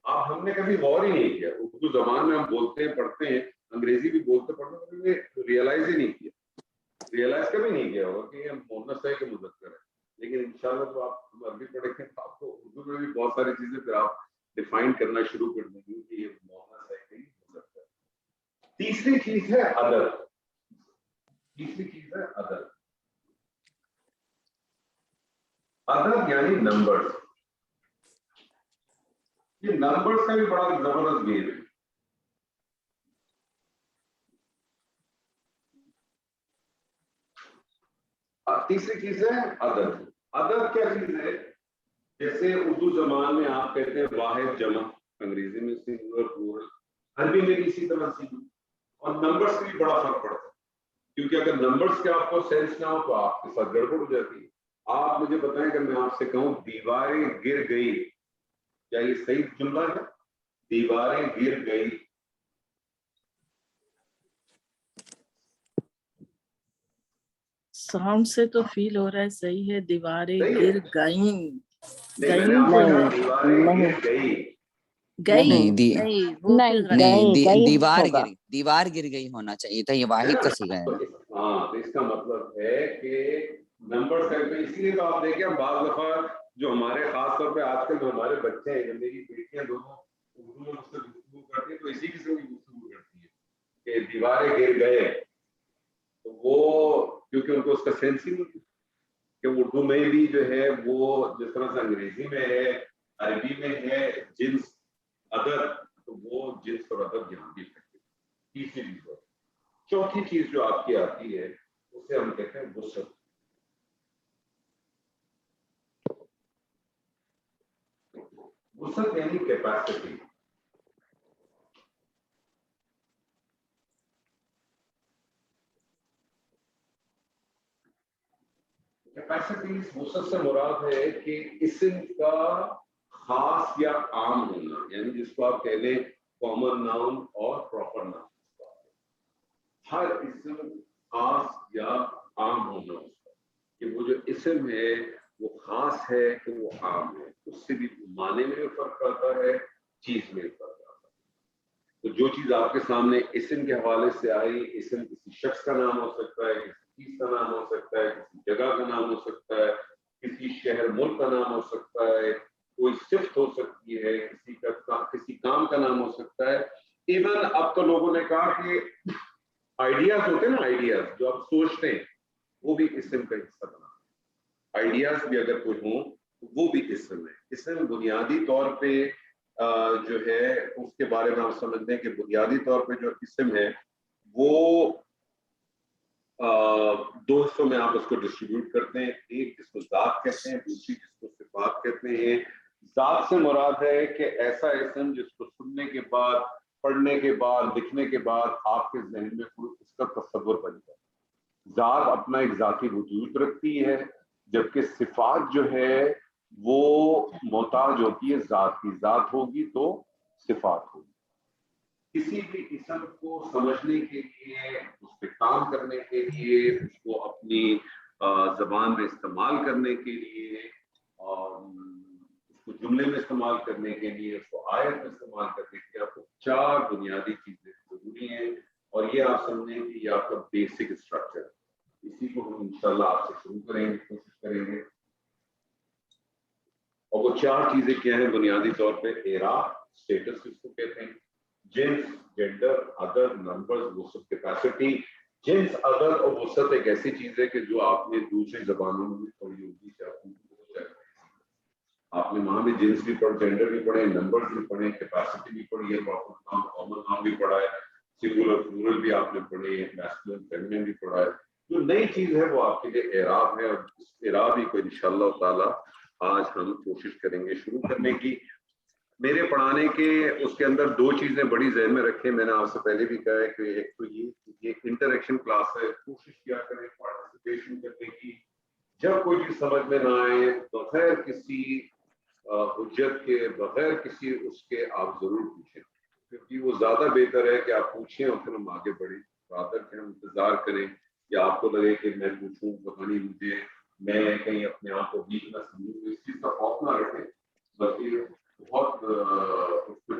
آپ ہم نے کبھی غور ہی نہیں کیا. اردو زبان میں ہم بولتے ہیں پڑھتے ہیں, انگریزی بھی بولتے پڑھتے ہیں, ریئلائز ہی نہیں کیا, ریئلائز کبھی نہیں کیا ہوگا کہ یہ مؤنث ہے کہ مذکر ہے. لیکن انشاءاللہ تو آپ عربی پڑھیں گے تو آپ کو اردو میں بھی بہت ساری چیزیں پھر آپ ڈیفائن کرنا شروع کر دیں گے کہ یہ مؤنث ہے کہ مذکر ہے. تیسری چیز ہے عدد. تیسری چیز ہے عدد. عدد یعنی نمبرز. یہ نمبرز کا بھی بڑا زبردست گیم ہے. تیسری چیز ہے عدد. عدد کیا چیز ہے؟ جیسے اردو زبان میں آپ کہتے ہیں واحد جمع, انگریزی میں سنگولر پلورل, عربی میں بھی اسی طرح سنگولر. اور نمبرز سے بھی بڑا فرق پڑتا ہے, کیونکہ اگر نمبرز کے آپ کو سینس نہ ہو تو آپ کے ساتھ گڑبڑ ہو جاتی ہے. آپ مجھے بتائیں کہ میں آپ سے کہوں دیواریں گر گئی, کیا یہ صحیح جملہ ہے؟ دیواریں گر گئی. ساؤنڈ سے تو فیل ہو رہا ہے صحیح ہے, دیواریں صحیح ہے. گر گئیں. نہیں, میں نے آپ سے کہا دیواریں گر گئی. گئی نہیں نہیں, وہ نہیں، پھر غلط. نہیں, گئی دیوار ہوگا. دیوار گر گئی ہونا چاہیے تھا, یہ واحد کا صیغہ ہے. ہاں, تو اس کا مطلب ہے کہ نمبر کا, اسی لیے تو آپ دیکھیں ہم بعض دفعہ جو ہمارے خاص طور پہ آج کل جو ہمارے بچے ہیں, میری بیٹیاں دونوں اردو میں مجھ سے گفتگو کرتی ہیں تو اسی قسم کی گفتگو کرتی ہیں کہ دیواریں گر گئے. تو وہ کیونکہ ان کو اس کا سینس ہی نہیں کہ اردو میں بھی جو ہے وہ جس طرح سے انگریزی میں ہے, عربی میں ہے جنس عدد, تو وہ جنس اور عدد یہاں بھی ہے. تیسری چیز. چوتھی چیز جو آپ کی آتی ہے اسے ہم کہتے ہیں وسعت. وسعت یعنی کیپیسٹی. کیپیسٹی وسعت سے مراد ہے کہ اسم کا خاص یا عام ہونا, یعنی جس کو آپ کہہ لیں کامن ناؤن اور پراپر ناؤن. ہر اسم خاص یا عام ہونا اس کا, کہ وہ جو اسم ہے وہ خاص ہے کہ وہ عام ہے. اس سے بھی معنی میں فرق آتا ہے, چیز میں فرق آتا ہے. تو جو چیز آپ کے سامنے اسم کے حوالے سے آئی, اسم کسی شخص کا نام ہو سکتا ہے, کسی چیز کا نام ہو سکتا ہے, کسی جگہ کا نام ہو سکتا ہے, کسی شہر ملک کا نام ہو سکتا ہے, کوئی صفت ہو سکتی ہے, کسی کام کا نام ہو سکتا ہے. ایون اب تو لوگوں نے کہا کہ آئیڈیاز ہوتے ہیں نا, آئیڈیاز جو آپ سوچتے ہیں وہ بھی اسم کا حصہ بنا. آئیڈیاز بھی اگر کوئی ہوں وہ بھی اسم ہے. اسم بنیادی طور پہ جو ہے اس کے بارے میں آپ سمجھتے ہیں کہ بنیادی طور پہ جو اسم ہے وہ دو حصوں میں آپ اس کو ڈسٹریبیوٹ کرتے ہیں. ایک جس کو ذات کہتے ہیں, دوسری جس کو صفات کہتے ہیں. ذات سے مراد ہے کہ ایسا اسم جس کو سننے کے بعد, پڑھنے کے بعد, لکھنے کے بعد آپ کے ذہن میں اس کا تصور بن جائے. ذات اپنا ایک ذاتی وجود رکھتی ہے, جبکہ صفات جو ہے وہ محتاج ہوتی ہے ذات کی. ذات ہوگی تو صفات ہوگی. کسی بھی اسم کو سمجھنے کے لیے, اس پہ کام کرنے کے لیے, اس کو اپنی زبان میں استعمال کرنے کے لیے, اس کو جملے میں استعمال کرنے کے لیے, اس کو آیت میں استعمال کرنے کے لیے آپ کو 4 بنیادی چیزیں ضروری ہیں. اور یہ آپ سمجھیں کہ یہ آپ کا بیسک اسٹرکچر ہے. اسی کو ہم انشاءاللہ آپ سے شروع کریں گے, کوشش کریں گے. اور وہ 4 چیزیں کیا ہیں بنیادی طور پہ؟ اعراب, اسٹیٹس جس کو کہتے ہیں, جنس, جینڈر, عدد, نمبرز, وسعت, کیپیسٹی. جنس, عدد اور وسعت ایک ایسی چیز ہے کہ جو آپ نے دوسری زبانوں میں بھی پڑھی ہوگی. آپ نے وہاں بھی جنس بھی پڑھے, جینڈر بھی پڑھے, نمبرز بھی پڑھے, کیپیسٹی بھی پڑھی ہے, پراپر ناؤن, کامن ناؤن بھی پڑھا ہے, سنگولر پلورل بھی آپ نے پڑھے, میسکولن فیمینن بھی پڑھا ہے. جو نئی چیز ہے وہ آپ کے لیے اعراب ہے, اور اس اعراب ہی کو انشاءاللہ تعالی آج ہم کوشش کریں گے شروع کرنے کی. میرے پڑھانے کے اس کے اندر 2 چیزیں بڑی ذہن میں رکھیں. میں نے آپ سے پہلے بھی کہا ہے کہ ایک تو یہ انٹریکشن کلاس ہے, کوشش کیا کریں پارٹیسپیشن کرنے کی. جب کوئی چیز سمجھ میں نہ آئے بغیر کسی حجت کے, بغیر کسی اس کے آپ ضرور پوچھیں, کیونکہ وہ زیادہ بہتر ہے کہ آپ پوچھیں اور پھر ہم آگے بڑھیں, رادر کہ ہم انتظار کریں یا آپ کو لگے کہ میں پوچھوں پتہ نہیں مجھے, میں کہیں اپنے آپ کو ویک نہ سمجھوں. اس چیز کا خوف نہ رکھیں, بلکہ بہت اس پہ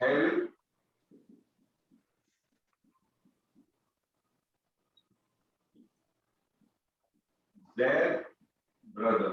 help their brother.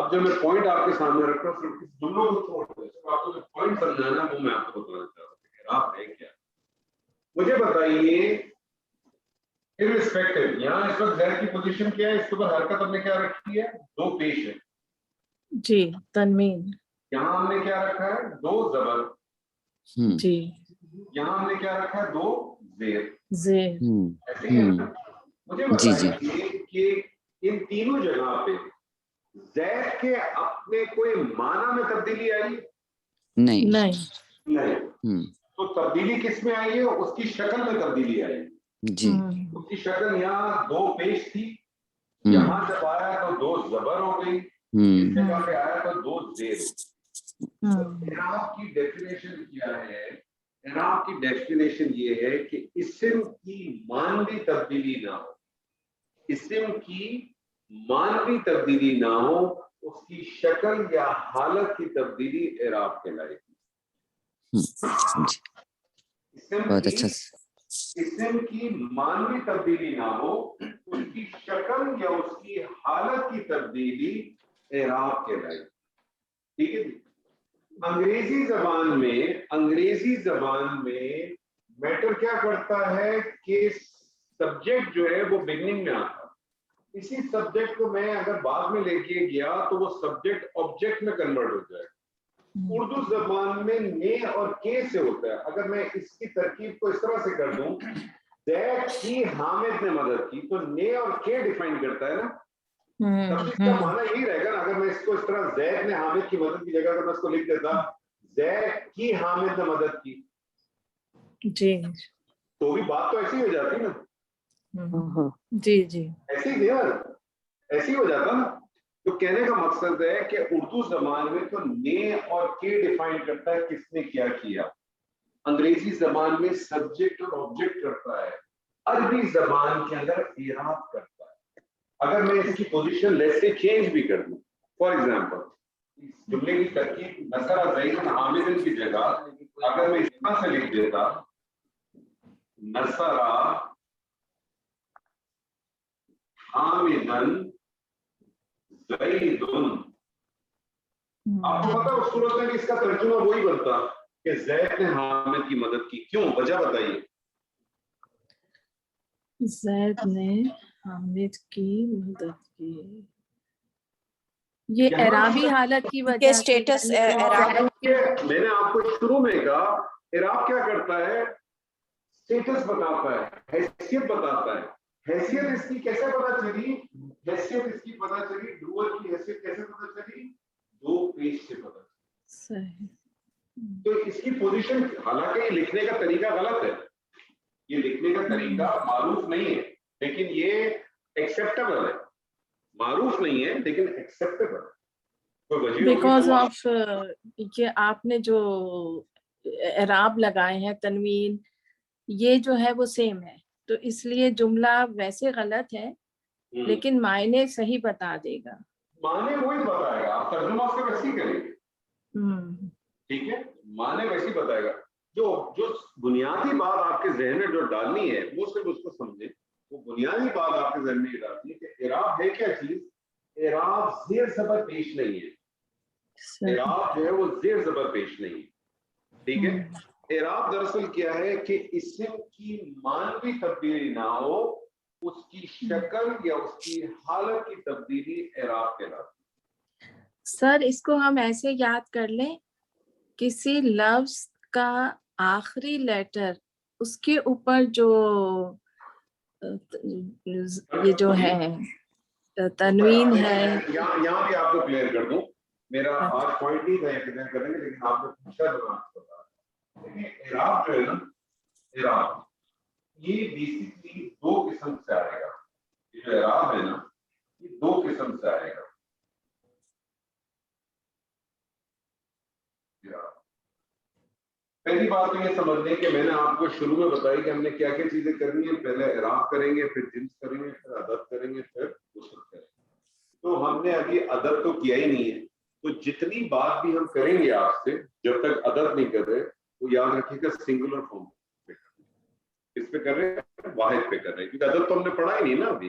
اب جو میں پوائنٹ آپ کے سامنے رکھ رہا ہوں صرف اس جملوں کو چھوڑ دیں, صرف آپ کو جو پوائنٹ سمجھانا ہے وہ میں آپ کو بتانا چاہ رہا ہوں کہ آپ ہے کیا. مجھے بتائیے irrespective, یہاں اس وقت زید کی پوزیشن کیا ہے, اس کے اوپر حرکت ہم نے کیا رکھی ہے, دو پیش ہے. جی تنوین. یہاں ہم نے کیا رکھا ہے, دو زبر. جی. یہاں ہم نے کیا رکھا ہے, دو زیر. زیر. ایسے ہی ہے نا؟ مجھے جی جی بتائیے کہ ان تینوں جگہ پہ زید کے اپنے کوئی معنی میں تبدیلی آئی؟ نہیں. نہیں. نہیں. تو تبدیلی کس میں آئی ہے, اس کی شکل میں تبدیلی آئی. جی اس کی شکل یہاں دو پیش تھی, یہاں جب آیا تو دو زبر ہو گئی, اس جگہ پہ آیا تو دو زیر. اعراب کی ڈیفینیشن کیا ہے؟ اعراب کی ڈیفینیشن یہ ہے کہ اسم کی مانوی تبدیلی نہ ہو. اسم کی مانوی تبدیلی نہ ہو, اس کی شکل یا حالت کی تبدیلی اعراب کہلائے گی. بہت اچھا. اسم کی مانوی تبدیلی نہ ہو, اس کی شکل یا اس کی حالت کی تبدیلی اعراب کہلائے گی. ٹھیک ہے جی. انگریزی زبان میں میٹر کیا کرتا ہے کہ سبجیکٹ جو ہے وہ بگننگ میں آتا ہے. اسی سبجیکٹ کو میں اگر بعد میں لے کے گیا تو وہ سبجیکٹ آبجیکٹ میں کنورٹ ہو جائے گا. اردو زبان میں نے اور کے سے ہوتا ہے. اگر میں اس کی ترکیب کو اس طرح سے کر دوں, زید کی حامد نے مدد کی, تو نے اور کے ڈیفائن کرتا ہے نا, تب اس کا معنی یہی رہے گا نا. اگر میں اس کو اس طرح زید نے حامد کی مدد کی جگہ اگر میں اس کو لکھ دیتا زید کی حامد نے مدد کی, جی, تو بھی بات تو ایسی ہو جاتی نا. جی جی ایسی ہی ایسی ہو جاتا نا. تو کہنے کا مقصد ہے کہ اردو زبان میں تو نے اور کے ڈیفائن کرتا ہے کس نے کیا کیا. انگریزی زبان میں سبجیکٹ اور آبجیکٹ کرتا ہے. عربی زبان کے اندر اعراب کرتا ہے. اگر میں اس کی پوزیشن لیس سے چینج بھی کر دوں, فار ایگزامپل اس جملے کی ترکیب نصر زید حامد کی جگہ اگر میں اس طرح سے لکھ دیتا نصر حامدن زیدن, آپ کو پتا اس صورت میں اس کا ترجمہ وہی بنتا کہ زید نے حامد کی مدد کی. کیوں, وجہ بتائیے. زید نے حامد کی مدد کی, یہ اعرابی حالت کی وجہ سے. اسٹیٹس اعراب. میں نے آپ کو شروع میں کہا اعراب کیا کرتا ہے, اسٹیٹس بتاتا ہے, حیثیت بتاتا ہے. حیثیت اس کی کیسے پتا چلی؟ حیثیت اس کی پتا چلی, ڈوور کی حیثیت کیسے پتا چلی؟ دو پیش سے پتا چلی. صحیح. تو اس کی پوزیشن, حالانکہ یہ لکھنے کا طریقہ غلط ہے, یہ لکھنے کا طریقہ معروف نہیں ہے, لیکن یہ ایکسیپٹیبل ہے. معروف نہیں ہے لیکن ایکسیپٹیبل ہے. بیکاز آف یہ آپ نے جو اعراب لگائے ہیں تنوین, یہ جو ہے وہ سیم ہے, تو اس لیے جملہ ویسے غلط ہے لیکن معنی صحیح بتا دے گا. معنی وہی بتائے گا, آپ ترجمہ اس کا ویسے ہی کریں گے. ٹھیک ہے, معنی ویسے ہی بتائے گا. جو بنیادی بات آپ کے ذہن میں جو ڈالنی ہے وہ صرف اس کو سمجھیں. وہ بنیادی بات آپ کے ذہن میں یہ ڈالنی ہے کہ اعراب ہے کیا چیز. اعراب زیر زبر پیش نہیں ہے. اعراب جو ہے وہ زیر زبر پیش نہیں ہے. ٹھیک ہے. اعراب دراصل کیا ہے کہ اسم کی مانوی تبدیلی نہ ہو, اس کی شکل یا اس کی حالت کی تبدیلی اعراب کہلاتی ہے. سر اس کو ہم ایسے یاد کر لیں, کسی لفظ کا آخری لیٹر اس کے اوپر جو یہ جو ہے تنوین ہے. یہاں بھی آپ کو کلیئر کر دوں, میرا آج پوائنٹ نہیں تھا کلیئر کریں گے, لیکن آپ نے پوچھا تو میں اعراب جو ہے نا, اعراب یہ بیسکلی دو قسم سے آئے گا. یہ جو اعراب ہے نا یہ دو قسم سے آئے گا. پہلی بات تو یہ سمجھ لیں کہ میں نے آپ کو شروع میں بتائی کہ ہم نے کیا کیا چیزیں کرنی ہیں. پہلے اعراب کریں گے, پھر جنس کریں گے, پھر ادب کریں گے, پھر غسل کریں گے. تو ہم نے ابھی ادب تو کیا ہی نہیں ہے. تو جتنی بات بھی ہم کریں گے آپ سے, جب تک ادب نہیں کر رہے, وہ یاد رکھیے گا سنگولر فارم پہ کر رہے ہیں. اس پہ کر رہے ہیں, واحد پہ کر رہے ہیں, کیونکہ ادب تو ہم نے پڑھا ہی نہیں نا ابھی.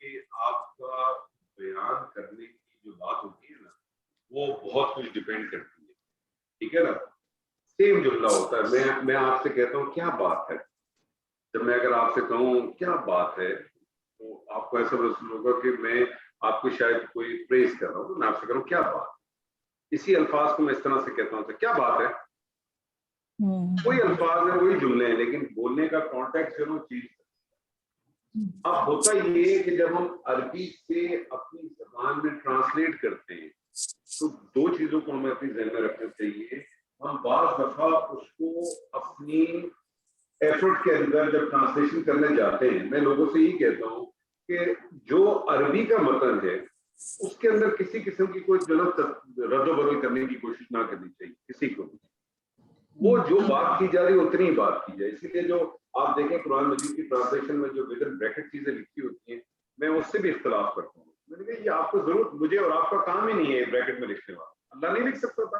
کہ آپ کا بیان کرنے کی جو بات ہوتی ہے نا وہ بہت کچھ ڈیپینڈ کرتی ہے. ٹھیک ہے نا, سیم جملہ ہوتا ہے. میں آپ سے کہتا ہوں کیا بات ہے, جب میں اگر آپ سے کہوں کیا بات ہے تو آپ کو ایسا محسوس ہوگا کہ میں آپ کو شاید کوئی پریز کر رہا ہوں. تو میں آپ سے کہہ رہا ہوں کیا بات. اسی الفاظ کو میں اس طرح سے کہتا ہوں تو کیا بات ہے. وہی الفاظ ہیں وہی جملے ہیں لیکن بولنے کا کانٹیکٹ جو چیز. اب ہوتا یہ ہے کہ جب ہم عربی سے اپنی زبان میں ٹرانسلیٹ کرتے ہیں تو دو چیزوں کو ہمیں اپنی ذہن میں رکھنا چاہیے. ہم بعض دفعہ اس کو اپنی ایفرٹ کے اندر جب ٹرانسلیشن کرنے جاتے ہیں, میں لوگوں سے یہ کہتا ہوں کہ جو عربی کا متن ہے اس کے اندر کسی قسم کی کوئی جو رد و بدل کرنے کی کوشش نہ کرنی چاہیے کسی کو بھی. وہ جو بات کی جا رہی ہے اتنی ہی بات کی جائے. اسی لیے جو آپ دیکھیں قرآن مجید کی ٹرانسلیشن میں جو ودن بریکٹ چیزیں لکھی ہوتی ہیں میں اس سے بھی اختلاف کرتا ہوں. میں نے کہا یہ آپ کو ضرورت, مجھے اور آپ کا کام ہی نہیں ہے بریکٹ میں لکھنے والا. اللہ نہیں لکھ سکتا تھا,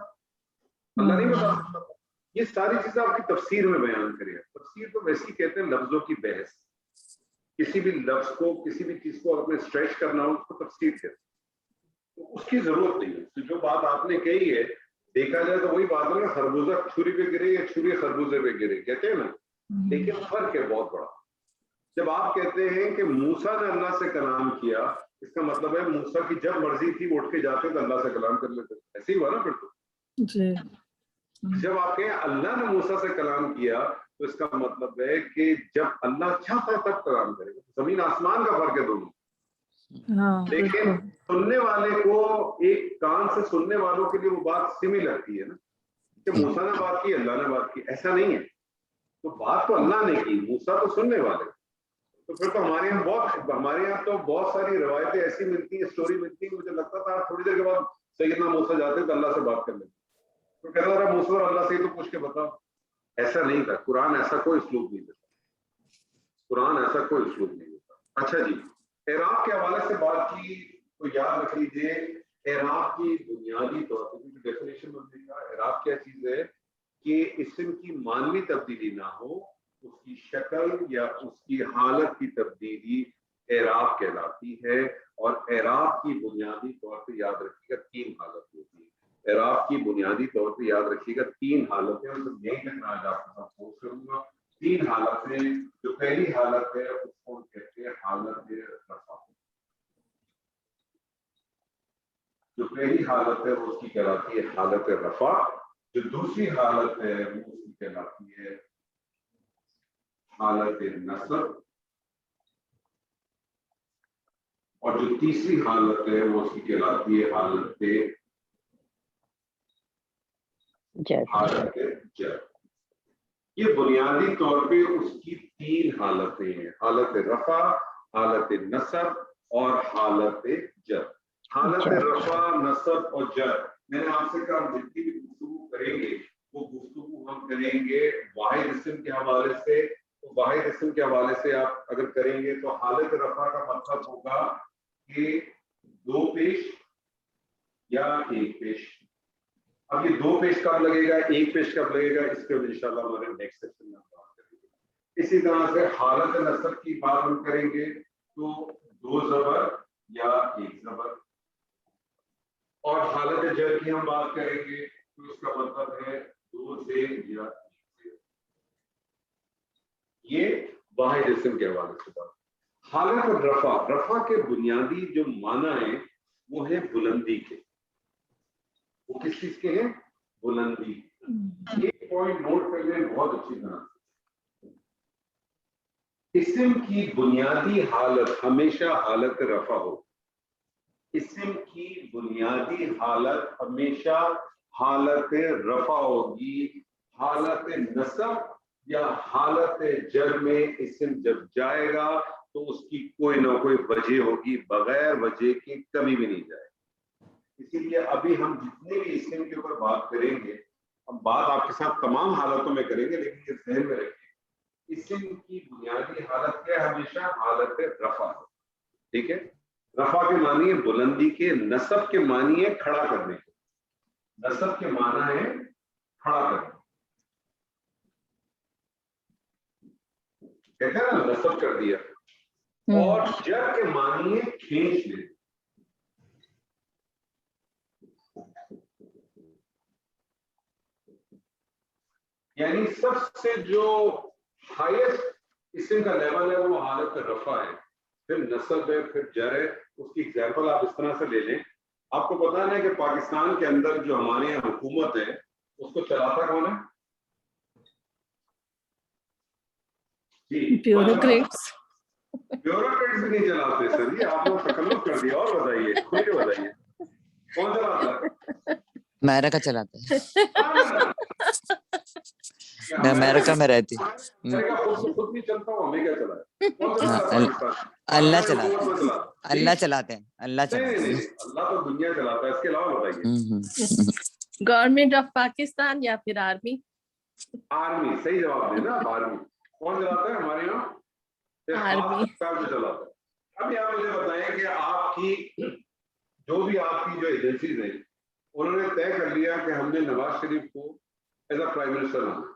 اللہ نہیں بتا سکتا تھا. یہ ساری چیزیں آپ کی تفسیر میں بیان کریں. تفسیر تو ویسے ہی کہتے ہیں لفظوں کی بحث. کسی بھی لفظ کو کسی بھی چیز کو اپنے اسٹریچ کرنا ہو اس کو تفسیر کہتے ہیں. تو اس کی ضرورت نہیں ہے. جو بات آپ نے کہی ہے دیکھا جائے تو وہی بات ہے نا, خربوزہ چھری پہ گرے یا چھری خربوزے پہ گرے کہتے ہیں نا, لیکن فرق ہے بہت بڑا. جب آپ کہتے ہیں کہ موسیٰ نے اللہ سے کلام کیا اس کا مطلب ہے موسیٰ کی جب مرضی تھی وہ اٹھ کے جاتے تو اللہ سے کلام کر لیتے. ایسے ہی ہوا نا پھر تو. جی. جب آپ کہیں اللہ نے موسیٰ سے کلام کیا تو اس کا مطلب ہے کہ جب اللہ چاہتا تب کلام کرے گا. زمین آسمان کا فرق ہے دونوں. لیکن سننے والے کو ایک کان سے سننے والوں کے لیے وہ بات سمی لگتی ہے نا کہ موسیٰ نے بات کی اللہ نے بات کی. ایسا نہیں ہے. تو بات تو اللہ نے کی, موسیٰ تو سننے والے. تو پھر تو ہمارے یہاں تو بہت ساری روایتیں ایسی ملتی ہیں, اسٹوری ملتی ہے. مجھے لگتا تھا تھوڑی دیر کے بعد سیدنا موسیٰ جاتے تو اللہ سے بات کر لیتے. تو کہتا تھا موسیٰ اور اللہ سے تو پوچھ کے بتاؤ. ایسا نہیں تھا. قرآن ایسا کوئی اسلوب نہیں دیتا. قرآن ایسا کوئی اسلوب نہیں دیتا. اچھا جی, اعراب کے حوالے سے بات کی تو یاد رکھ لیجیے اعراب کی بنیادی طور پر ڈیفینیشن میں نے کہا اعراب کیا چیز ہے کہ اسم کی معنوی تبدیلی نہ ہو, اس کی شکل یا اس کی حالت کی تبدیلی اعراب کہلاتی ہے. اور اعراب کی بنیادی طور پہ یاد رکھیے گا 3 حالت ہوتی ہے. اعراب کی بنیادی طور پہ یاد رکھیے گا 3 حالتیں. یہی کہنا آج آپ کے ساتھ پوسٹ کروں گا. 3 حالتیں. جو پہلی حالت ہے اس کو کہتے ہیں حالت رفع. جو پہلی حالت ہے وہ اس کی کہلاتی ہے حالت رفع. جو دوسری حالت ہے وہ اس کی کہلاتی ہے حالت نصب. اور جو تیسری حالت ہے وہ اس کی کہلاتی ہے حالت جر. یہ بنیادی طور پہ اس کی 3 حالتیں ہیں, حالت رفع, حالت نصب اور حالت جر. حالت رفع, نصب اور جر میں نے آپ سے کہا جتنی بھی گفتگو کریں گے وہ گفتگو ہم کریں گے واحد اسم کے حوالے سے. تو واحد اسم کے حوالے سے آپ اگر کریں گے تو حالت رفع کا مطلب ہوگا کہ 2 پیش یا 1 پیش. اب یہ 2 پیش کب لگے گا 1 پیش کب لگے گا اس کے انشاءاللہ ہمارے نیکسٹ سیشن میں بات کریں گے. اسی طرح سے حالت نصب کی بات ہم کریں گے تو 2 زبر یا 1 زبر. اور حالت جر کی ہم بات کریں گے تو اس کا مطلب ہے 2 زیر یا 1 زیر. یہ واحد اسم کے حوالے سے بات. حالت رفع, رفع کے بنیادی جو معنی ہیں وہ ہے بلندی کے. وہ کس چیز کے ہیں؟ بلندی. ایک پوائنٹ نوٹ کر لیں بہت اچھی طرح. اسم کی بنیادی حالت ہمیشہ حالت رفع ہو. اسم کی بنیادی حالت ہمیشہ حالت رفع ہوگی. حالت نصب یا حالت جر میں اسم جب جائے گا تو اس کی کوئی نہ کوئی وجہ ہوگی, بغیر وجہ کی کبھی بھی نہیں جائے. اسی لیے ابھی ہم جتنے بھی اسم کے اوپر بات کریں گے ہم بات آپ کے ساتھ تمام حالتوں میں کریں گے, لیکن یہ ذہن میں رکھیں اسم کی بنیادی حالت کیا ہے؟ ہمیشہ حالت رفع. ٹھیک ہے. رفع کے معنی ہے بلندی کے, نصب کے معنی ہے کھڑا کرنے کے. نصب کے معنی ہے کھڑا کرنا. کہتے ہیں نا نصب کر دیا. اور جر کے معنی ہے کھینچ لے. یعنی سب سے جو ہائیسٹ اسم کا لیول ہے وہ حالت رفع ہے, پھر نصب ہے, پھر جر ہے. اس کی ایگزامپل آپ اس طرح سے لے لیں. آپ کو پتا ہے کہ پاکستان کے اندر جو ہمارے یہاں حکومت ہے اس کو چلاتا کون ہے؟ بیوروکریٹس. بیوروکریٹس بھی نہیں چلاتے سر جی, آپ نے تکلف کر دیا. اور بتائیے, مجھے بتائیے کون چلاتا ہے؟ امریکہ چلاتا ہے. میں امریکہ میں رہتی ہوں. خود نہیں چلتا ہوں, ہمیں کیا چلا ہے؟ کون چلاتا ہے؟ اللہ چلاتے ہیں, اللہ چلاتے ہیں, اللہ چلاتے ہیں. اللہ تو دنیا چلاتا ہے. اس کے علاوہ بتائیے. گورنمنٹ آف پاکستان یا پھر آرمی؟ آرمی. صحیح جواب دیں نا, آرمی. کون چلاتا ہے ہمارے یہاں؟ آرمی چلاتا ہے. ابھی آپ مجھے بتائیں کہ آپ کی جو بھی آپ کی جو ایجنسیز ہیں انہوں نے طے کر لیا کہ ہم نے نواز شریف کو ایز اے پرائم منسٹر لانا,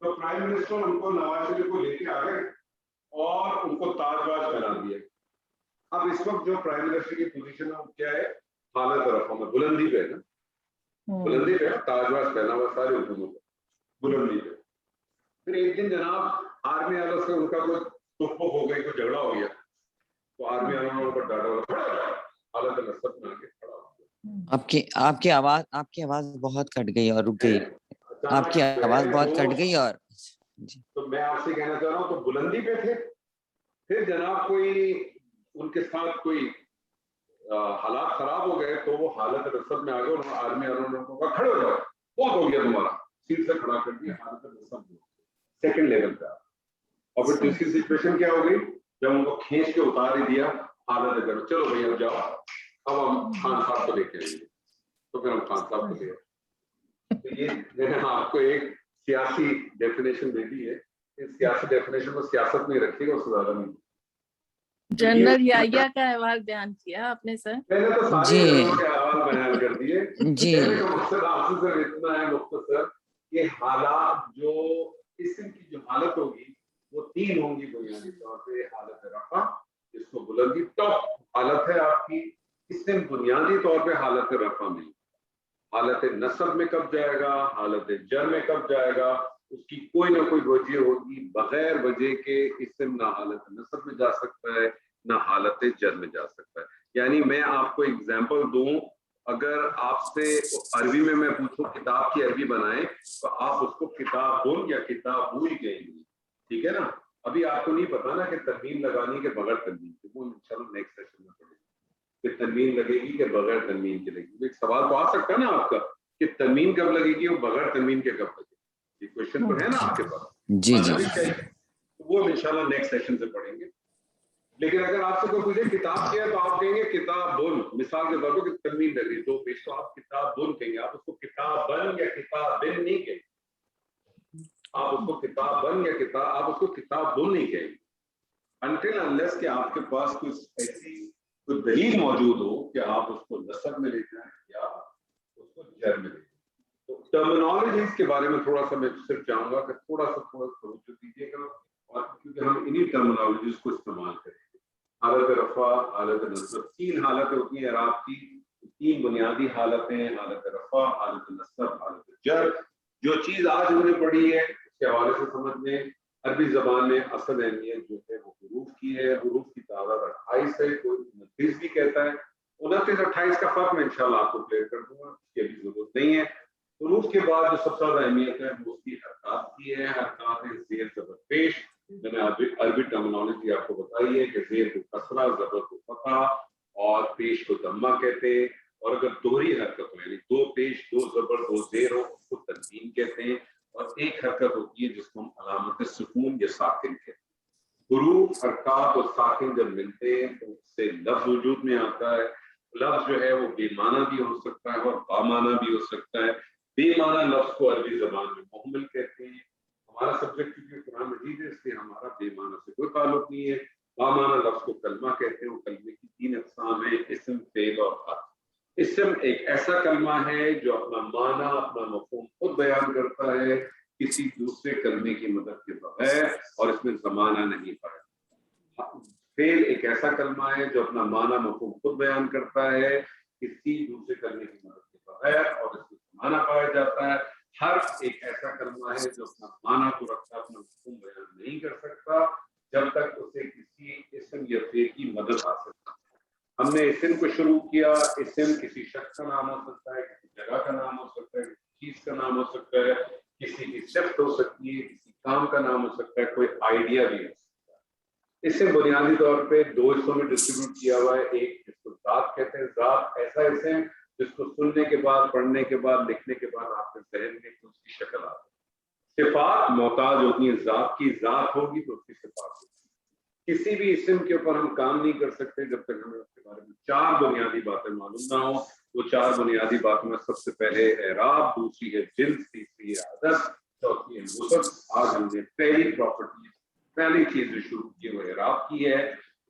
تو پرائم منسٹر ان کو نواز شریف کو لے کے آ گئے اور ان کو تاج واج پہنا دیا. اب اس وقت جو پرائم منسٹر کی پوزیشن ہے وہ کیا ہے؟ حالت رفع میں, بلندی پہ ہے نا, بلندی پہ. تاج واج پہنا ہوا ساری حکومت بلندی پہ. پھر ایک دن جناب آرمی والوں سے ان کا کوئی ٹک ہو گئی, کوئی جھگڑا ہو گیا, تو آرمی والوں نے ان پر ڈاٹا حالت نصب میں آ کے کھڑا ہو گیا. آپ کی آواز بہت کٹ گئی اور رک گئی. آپ کی آواز بہت کٹ گئی. اور تو میں آپ سے کہنا چاہ رہا ہوں تو بلندی پہ تھے, پھر جناب کوئی ان کے ساتھ کوئی حالات خراب ہو گئے تو وہ حالت نصب میں آ گئے, اور آرمی والوں نے کہا کھڑے ہو جاؤ, بہت ہو گیا تمہارا, سیٹ سے کھڑا کر دیا. حالت نصب میں سیکنڈ لیول پہ. اور پھر تیسری سچویشن کیا ہو گئی جب ان کو کھینچ کے اتار ہی دیا حالت کرو, چلو بھائی اب جاؤ, اب ہم خان صاحب کو لے کے آئیں گے. تو پھر ہم خان صاحب کو لے آئے. تو یہ میں نے آپ کو ایک سیاسی ڈیفینیشن دے دی ہے. اس سیاسی ڈیفینیشن کو سیاست میں رکھیے گا, اس سے زیادہ نہیں. جنرل یحییٰ کا احوال بیان کیا آپ نے سر. میں نے تو سارے جنرلوں کے احوال بیان کر دیے. جی کہنے کا مقصد آپ سے صرف اتنا ہے مختصر کہ حالات جو اسم کی جو حالت ہوگی وہ تین ہوں گی بنیادی طور پہ. حالت رفع جس کو بلندی ٹاپ حالت ہے آپ کی, اسم بنیادی طور پہ حالت رفع میں. حالت نصب میں کب جائے گا, حالت جر میں کب جائے گا, اس کی کوئی نہ کوئی وجہ ہوگی. بغیر وجہ کے اسم نہ حالت نصب میں جا سکتا ہے نہ حالت جر میں جا سکتا ہے. یعنی میں آپ کو ایگزامپل دوں, اگر آپ سے عربی میں پوچھوں کتاب کی عربی بنائیں تو آپ اس کو کتاب بن یا کتاب بوئی کہیں گے. ٹھیک ہے نا. ابھی آپ کو نہیں پتا نا کہ تنوین لگانی کے بغیر تنوین کی, وہ انشاءاللہ نیکسٹ سیشن میں پڑھیں گے کہ تنوین لگے گی کہ بغیر تنوین کے لگے گی. ایک سوال تو آ سکتا ہے نا آپ کا کہ تنوین کب لگے گی اور بغیر تنوین کے کب لگے گی. یہ کوشچن تو ہے نا آپ کے پاس. جی جی وہ انشاءاللہ نیکسٹ سیشن سے پڑھیں گے. لیکن اگر آپ سے کوئی پوچھے کتاب کیا ہے تو آپ کہیں گے کتاب بن. مثال کے طور پر تنوین لگ رہی تو پیش تو آپ کتاب بن کہیں گے, آپ اس کو کتاب بن یا کتاب بن نہیں کہیں گے. آپ اس کو کتاب بن یا کتاب, آپ اس کو کتاب بن نہیں کہیں گے until unless کہ آپ کے پاس کوئی ایسی کوئی دلیل موجود ہو کہ آپ اس کو نصب میں لے جائیں یا اس کو جر میں لے جائیں. تو ٹرمینالوجیز کے بارے میں تھوڑا سا میں صرف چاہوں گا کہ تھوڑا سا توجہ دیجیے گا, اور کیونکہ ہم انہی ٹرمینالوجیز کو استعمال کریں گے. حالت رفع, حالت نصب, تین حالتیں ہوتی ہیں اعراب کی, تین بنیادی حالتیں, حالت رفع, حالت نصب, حالت جر. جو چیز آج ہم نے پڑھی ہے اس کے حوالے سے سمجھ لیں عربی زبان میں اصل اہمیت جو ہے وہ حروف کی ہے. حروف کی تعداد 28 ہے, کوئی 29 بھی کہتا ہے. 29-28 کا فرق میں انشاءاللہ آپ کو کلیئر کر دوں گا, اس کی ابھی ضرورت نہیں ہے. حروف کے بعد جو سب سے زیادہ اہمیت ہے وہ اس کی حرکات کی ہے. حرکات ہے زیر زبر پیش. میں نے عربی ٹرمینالوجی آپ کو بتائی ہے کہ زیر کو کسرہ, زبر کو فتحہ اور پیش کو ضمہ کہتے ہیں. اور اگر دوہری حرکت ہو یعنی دو پیش, دو زبر, دو زیر ہو اس کو تنوین کہتے ہیں. اور ایک حرکت ہوتی ہے جس کو ہم علامت سکون یا ساکن کہتے ہیں. حروف, حرکات اور ساکن جب ملتے ہیں تو اس سے لفظ وجود میں آتا ہے. لفظ جو ہے وہ بے معنی بھی ہو سکتا ہے اور با معنی بھی ہو سکتا ہے. بے معنی لفظ کو عربی زبان میں محمل کہتے ہیں. ہمارا سبجیکٹ کیونکہ قرآن مجید ہے اس لیے ہمارا بے معنی سے کوئی تعلق نہیں ہے. با معنی لفظ کو کلمہ کہتے ہیں. وہ کلمے کی تین اقسام ہیں, اسم, فعل اور حرف. اسم ایک ایسا کلمہ ہے جو اپنا معنی, اپنا مفہوم خود بیان کرتا ہے کسی دوسرے کلمے کی مدد کے بغیر, اور اس میں زمانہ نہیں پڑا. فعل ایک ایسا کلمہ ہے جو اپنا معنی مفہوم خود بیان کرتا ہے کسی دوسرے کلمے کی مدد کے بغیر اور اس میں معنی پایا جاتا ہے. حرف ایک ایسا کلمہ ہے جو اپنا معنی کو رکھتا اپنا مفہوم بیان نہیں کر سکتا جب تک اسے کسی اسم یا فعل کی مدد حاصل نہ ہو. ہم نے اسم کو شروع کیا. اسم کسی شخص کا نام ہو سکتا ہے, کسی جگہ کا نام ہو سکتا ہے, کسی چیز کا نام ہو سکتا ہے, کسی کی صفت ہو سکتی ہے, کسی کام کا نام ہو سکتا ہے, کوئی آئیڈیا بھی ہو سکتا ہے. اسم بنیادی طور پہ دو حصوں میں ڈسٹریبیوٹ کیا ہوا ہے. ایک جس کو ذات کہتے ہیں. ذات ایسا اسم جس کو سننے کے بعد, پڑھنے کے بعد, لکھنے کے بعد آپ کے ذہن میں اس کی شکل آتی ہے. صفات محتاج ہوتی ہیں ذات کی. ذات ہوگی تو اس کی صفات ہوگی. کسی بھی اسم کے اوپر ہم کام نہیں کر سکتے جب تک ہمیں اس کے بارے میں چار بنیادی باتیں معلوم نہ ہوں. وہ چار بنیادی باتوں میں سب سے پہلے اعراب, دوسری ہے جنس, تیسری ہے عدد, چوتھی ہے وصف. آج ہم نے پہلی پراپرٹی, پہلی چیز جو شروع کی وہ اعراب کی ہے.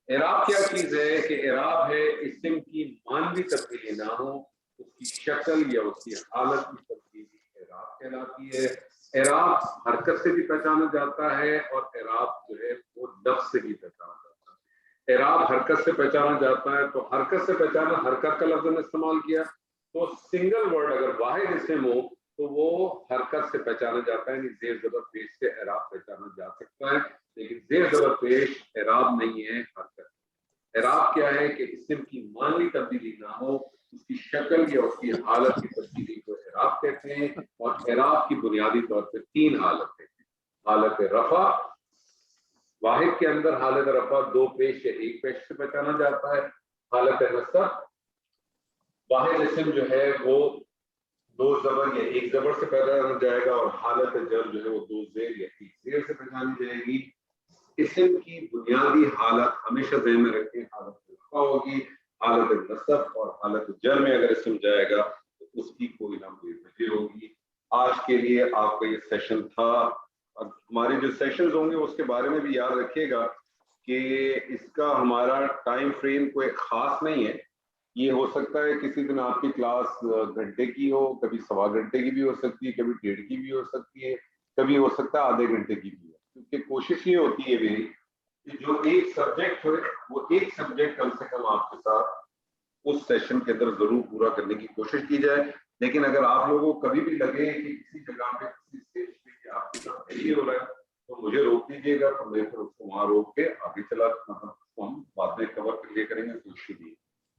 اعراب کیا چیز ہے کہ اعراب ہے اسم کی مانوی تبدیلی نہ ہو, اس کی شکل یا اس کی حالت کی تبدیلی اعراب کہلاتی ہے. اعراب حرکت سے بھی پہچانا جاتا ہے اور اعراب جو ہے وہ لفظ سے بھی پہچانا جاتا ہے. اعراب حرکت سے پہچانا جاتا ہے تو حرکت سے پہچانا, حرکت کا لفظ نے استعمال کیا تو سنگل ورڈ اگر واحد اسم ہو تو وہ حرکت سے پہچانا جاتا ہے. یعنی زیر زبر پیش سے اعراب پہچانا جا سکتا ہے, لیکن زیر زبر پیش اعراب نہیں ہے, حرکت. اعراب کیا ہے کہ اسم کی معنوی تبدیلی نہ ہو, اس کی شکل یا اس کی حالت کی تبدیلی کو اعراب کہتے ہیں. اور اعراب کی بنیادی طور پہ تین حالت ہے. حالت رفع, واحد کے اندر حالت رفع دو پیش یا ایک پیش سے پہچانا جاتا ہے. حالت نصب, واحد اسم جو ہے وہ دو زبر یا ایک زبر سے پہچانا جائے گا, اور حالت جر جو ہے وہ دو زیر یا ایک زیر سے پہچانی جائے گی. اسم کی بنیادی حالت ہمیشہ ذہن میں رکھیں, حالت رفع ہوگی. حالت نصب اور حالت جر میں اگر اسم جائے گا تو اس کی کوئی نہ کوئی وجہ ہوگی. آج کے لیے آپ کا یہ سیشن تھا. اور ہمارے جو سیشنز ہوں گے اس کے بارے میں بھی یاد رکھیے گا کہ اس کا ہمارا ٹائم فریم کوئی خاص نہیں ہے. یہ ہو سکتا ہے کسی دن آپ کی کلاس گھنٹے کی ہو, کبھی سوا گھنٹے کی بھی ہو سکتی ہے, کبھی ڈیڑھ کی بھی ہو سکتی ہے, کبھی ہو سکتا ہے آدھے گھنٹے کی بھی ہو. کیونکہ کوشش یہ ہوتی ہے میری کہ جو ایک سبجیکٹ ہو وہ ایک سبجیکٹ کم سے کم آپ کے ساتھ اس سیشن کے اندر ضرور پورا کرنے کی کوشش کی جائے. لیکن اگر آپ لوگوں کو کبھی بھی لگے کہ کسی جگہ پہ کسی اسٹیج پہ کہ آپ کے ساتھ نہیں ہو رہا ہے تو مجھے روک دیجیے گا, تو میں پھر اس کو وہاں روک کے آگے چلا, ہم بعد میں کور کر لیا کریں گے. کوئی ایشو نہیں.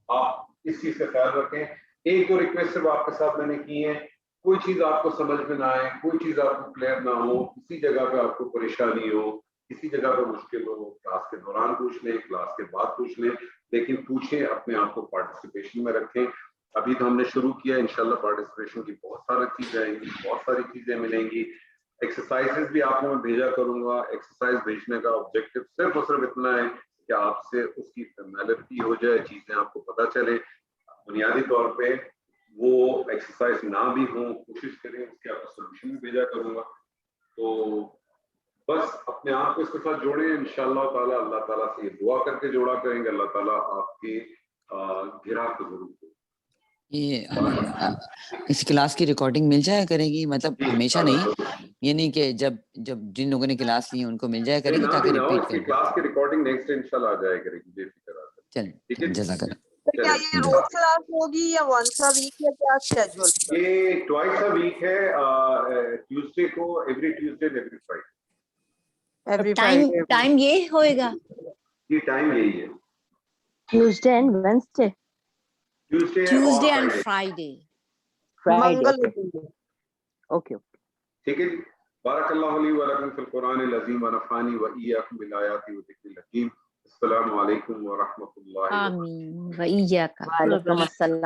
آپ اس چیز کا خیال رکھیں. ایک دو ریکویسٹ صرف آپ کے ساتھ میں نے کی ہیں. کوئی چیز آپ کو سمجھ میں نہ آئے, کوئی چیز آپ کو کلیئر نہ ہو, کسی جگہ پہ آپ کو پریشانی ہو, کسی جگہ پہ مشکل ہو, کلاس کے دوران پوچھ لیں, کلاس کے بعد پوچھ لیں, لیکن پوچھیں, اپنے آپ کو پارٹیسپیشن میں رکھیں. ابھی تو ہم نے شروع کیا, انشاءاللہ پارٹیسپیشن کی بہت ساری چیزیں آئیں گی, بہت ساری چیزیں ملیں گی. ایکسرسائزز بھی آپ کو میں بھیجا کروں گا. ایکسرسائز بھیجنے کا آبجیکٹو صرف اور صرف اتنا ہے کہ آپ سے اس کی فیملیرٹی ہو جائے, چیزیں آپ کو پتہ چلے. بنیادی طور پہ وہ ایکسرسائز نہ بھی ہوں, کوشش کریں اس کے آپ کو سولوشن بھی بھیجا کروں گا. تو بس اپنے آپ کو اس کے ساتھ جوڑیں انشاءاللہ تعالیٰ. اللہ تعالیٰ سے یہ دعا کر کے جوڑا کریں گے, اللہ تعالیٰ آپ کی گھیرا کو ضرور دے. یہ اس کلاس کی ریکارڈنگ مل جایا کرے گی, مطلب ہمیشہ نہیں, یہ نہیں کہ جب جن لوگوں نے کلاس لی ان کو مل جایا کرے گی تاکہ ریپیٹ کریں. کلاس کی ریکارڈنگ نیکسٹ انشاءاللہ آ جائے کرے گی, بے فکر آ جائے. چلیں, جزاک اللہ. کیا یہ روز کلاس ہوگی یا ونس ا ویک یا کیا اسکیڈول؟ یہ ٹوائس ا ویک ہے, ٹیوزڈے کو, every Tuesday, every Friday. Time یہ ہوئے گا, یہ ٹائم یہی ہے, Tuesday and Wednesday, Tuesday and Friday. منگل. اوکے. ٹھیک ہے جی. بارک اللہ لی و لکم فی القرآن العظیم و نفعنی و ایاکم بالآیات و ذکر الحکیم. السلام علیکم ورحمۃ اللہ. آمین و ایاک. وعلیکم السلام.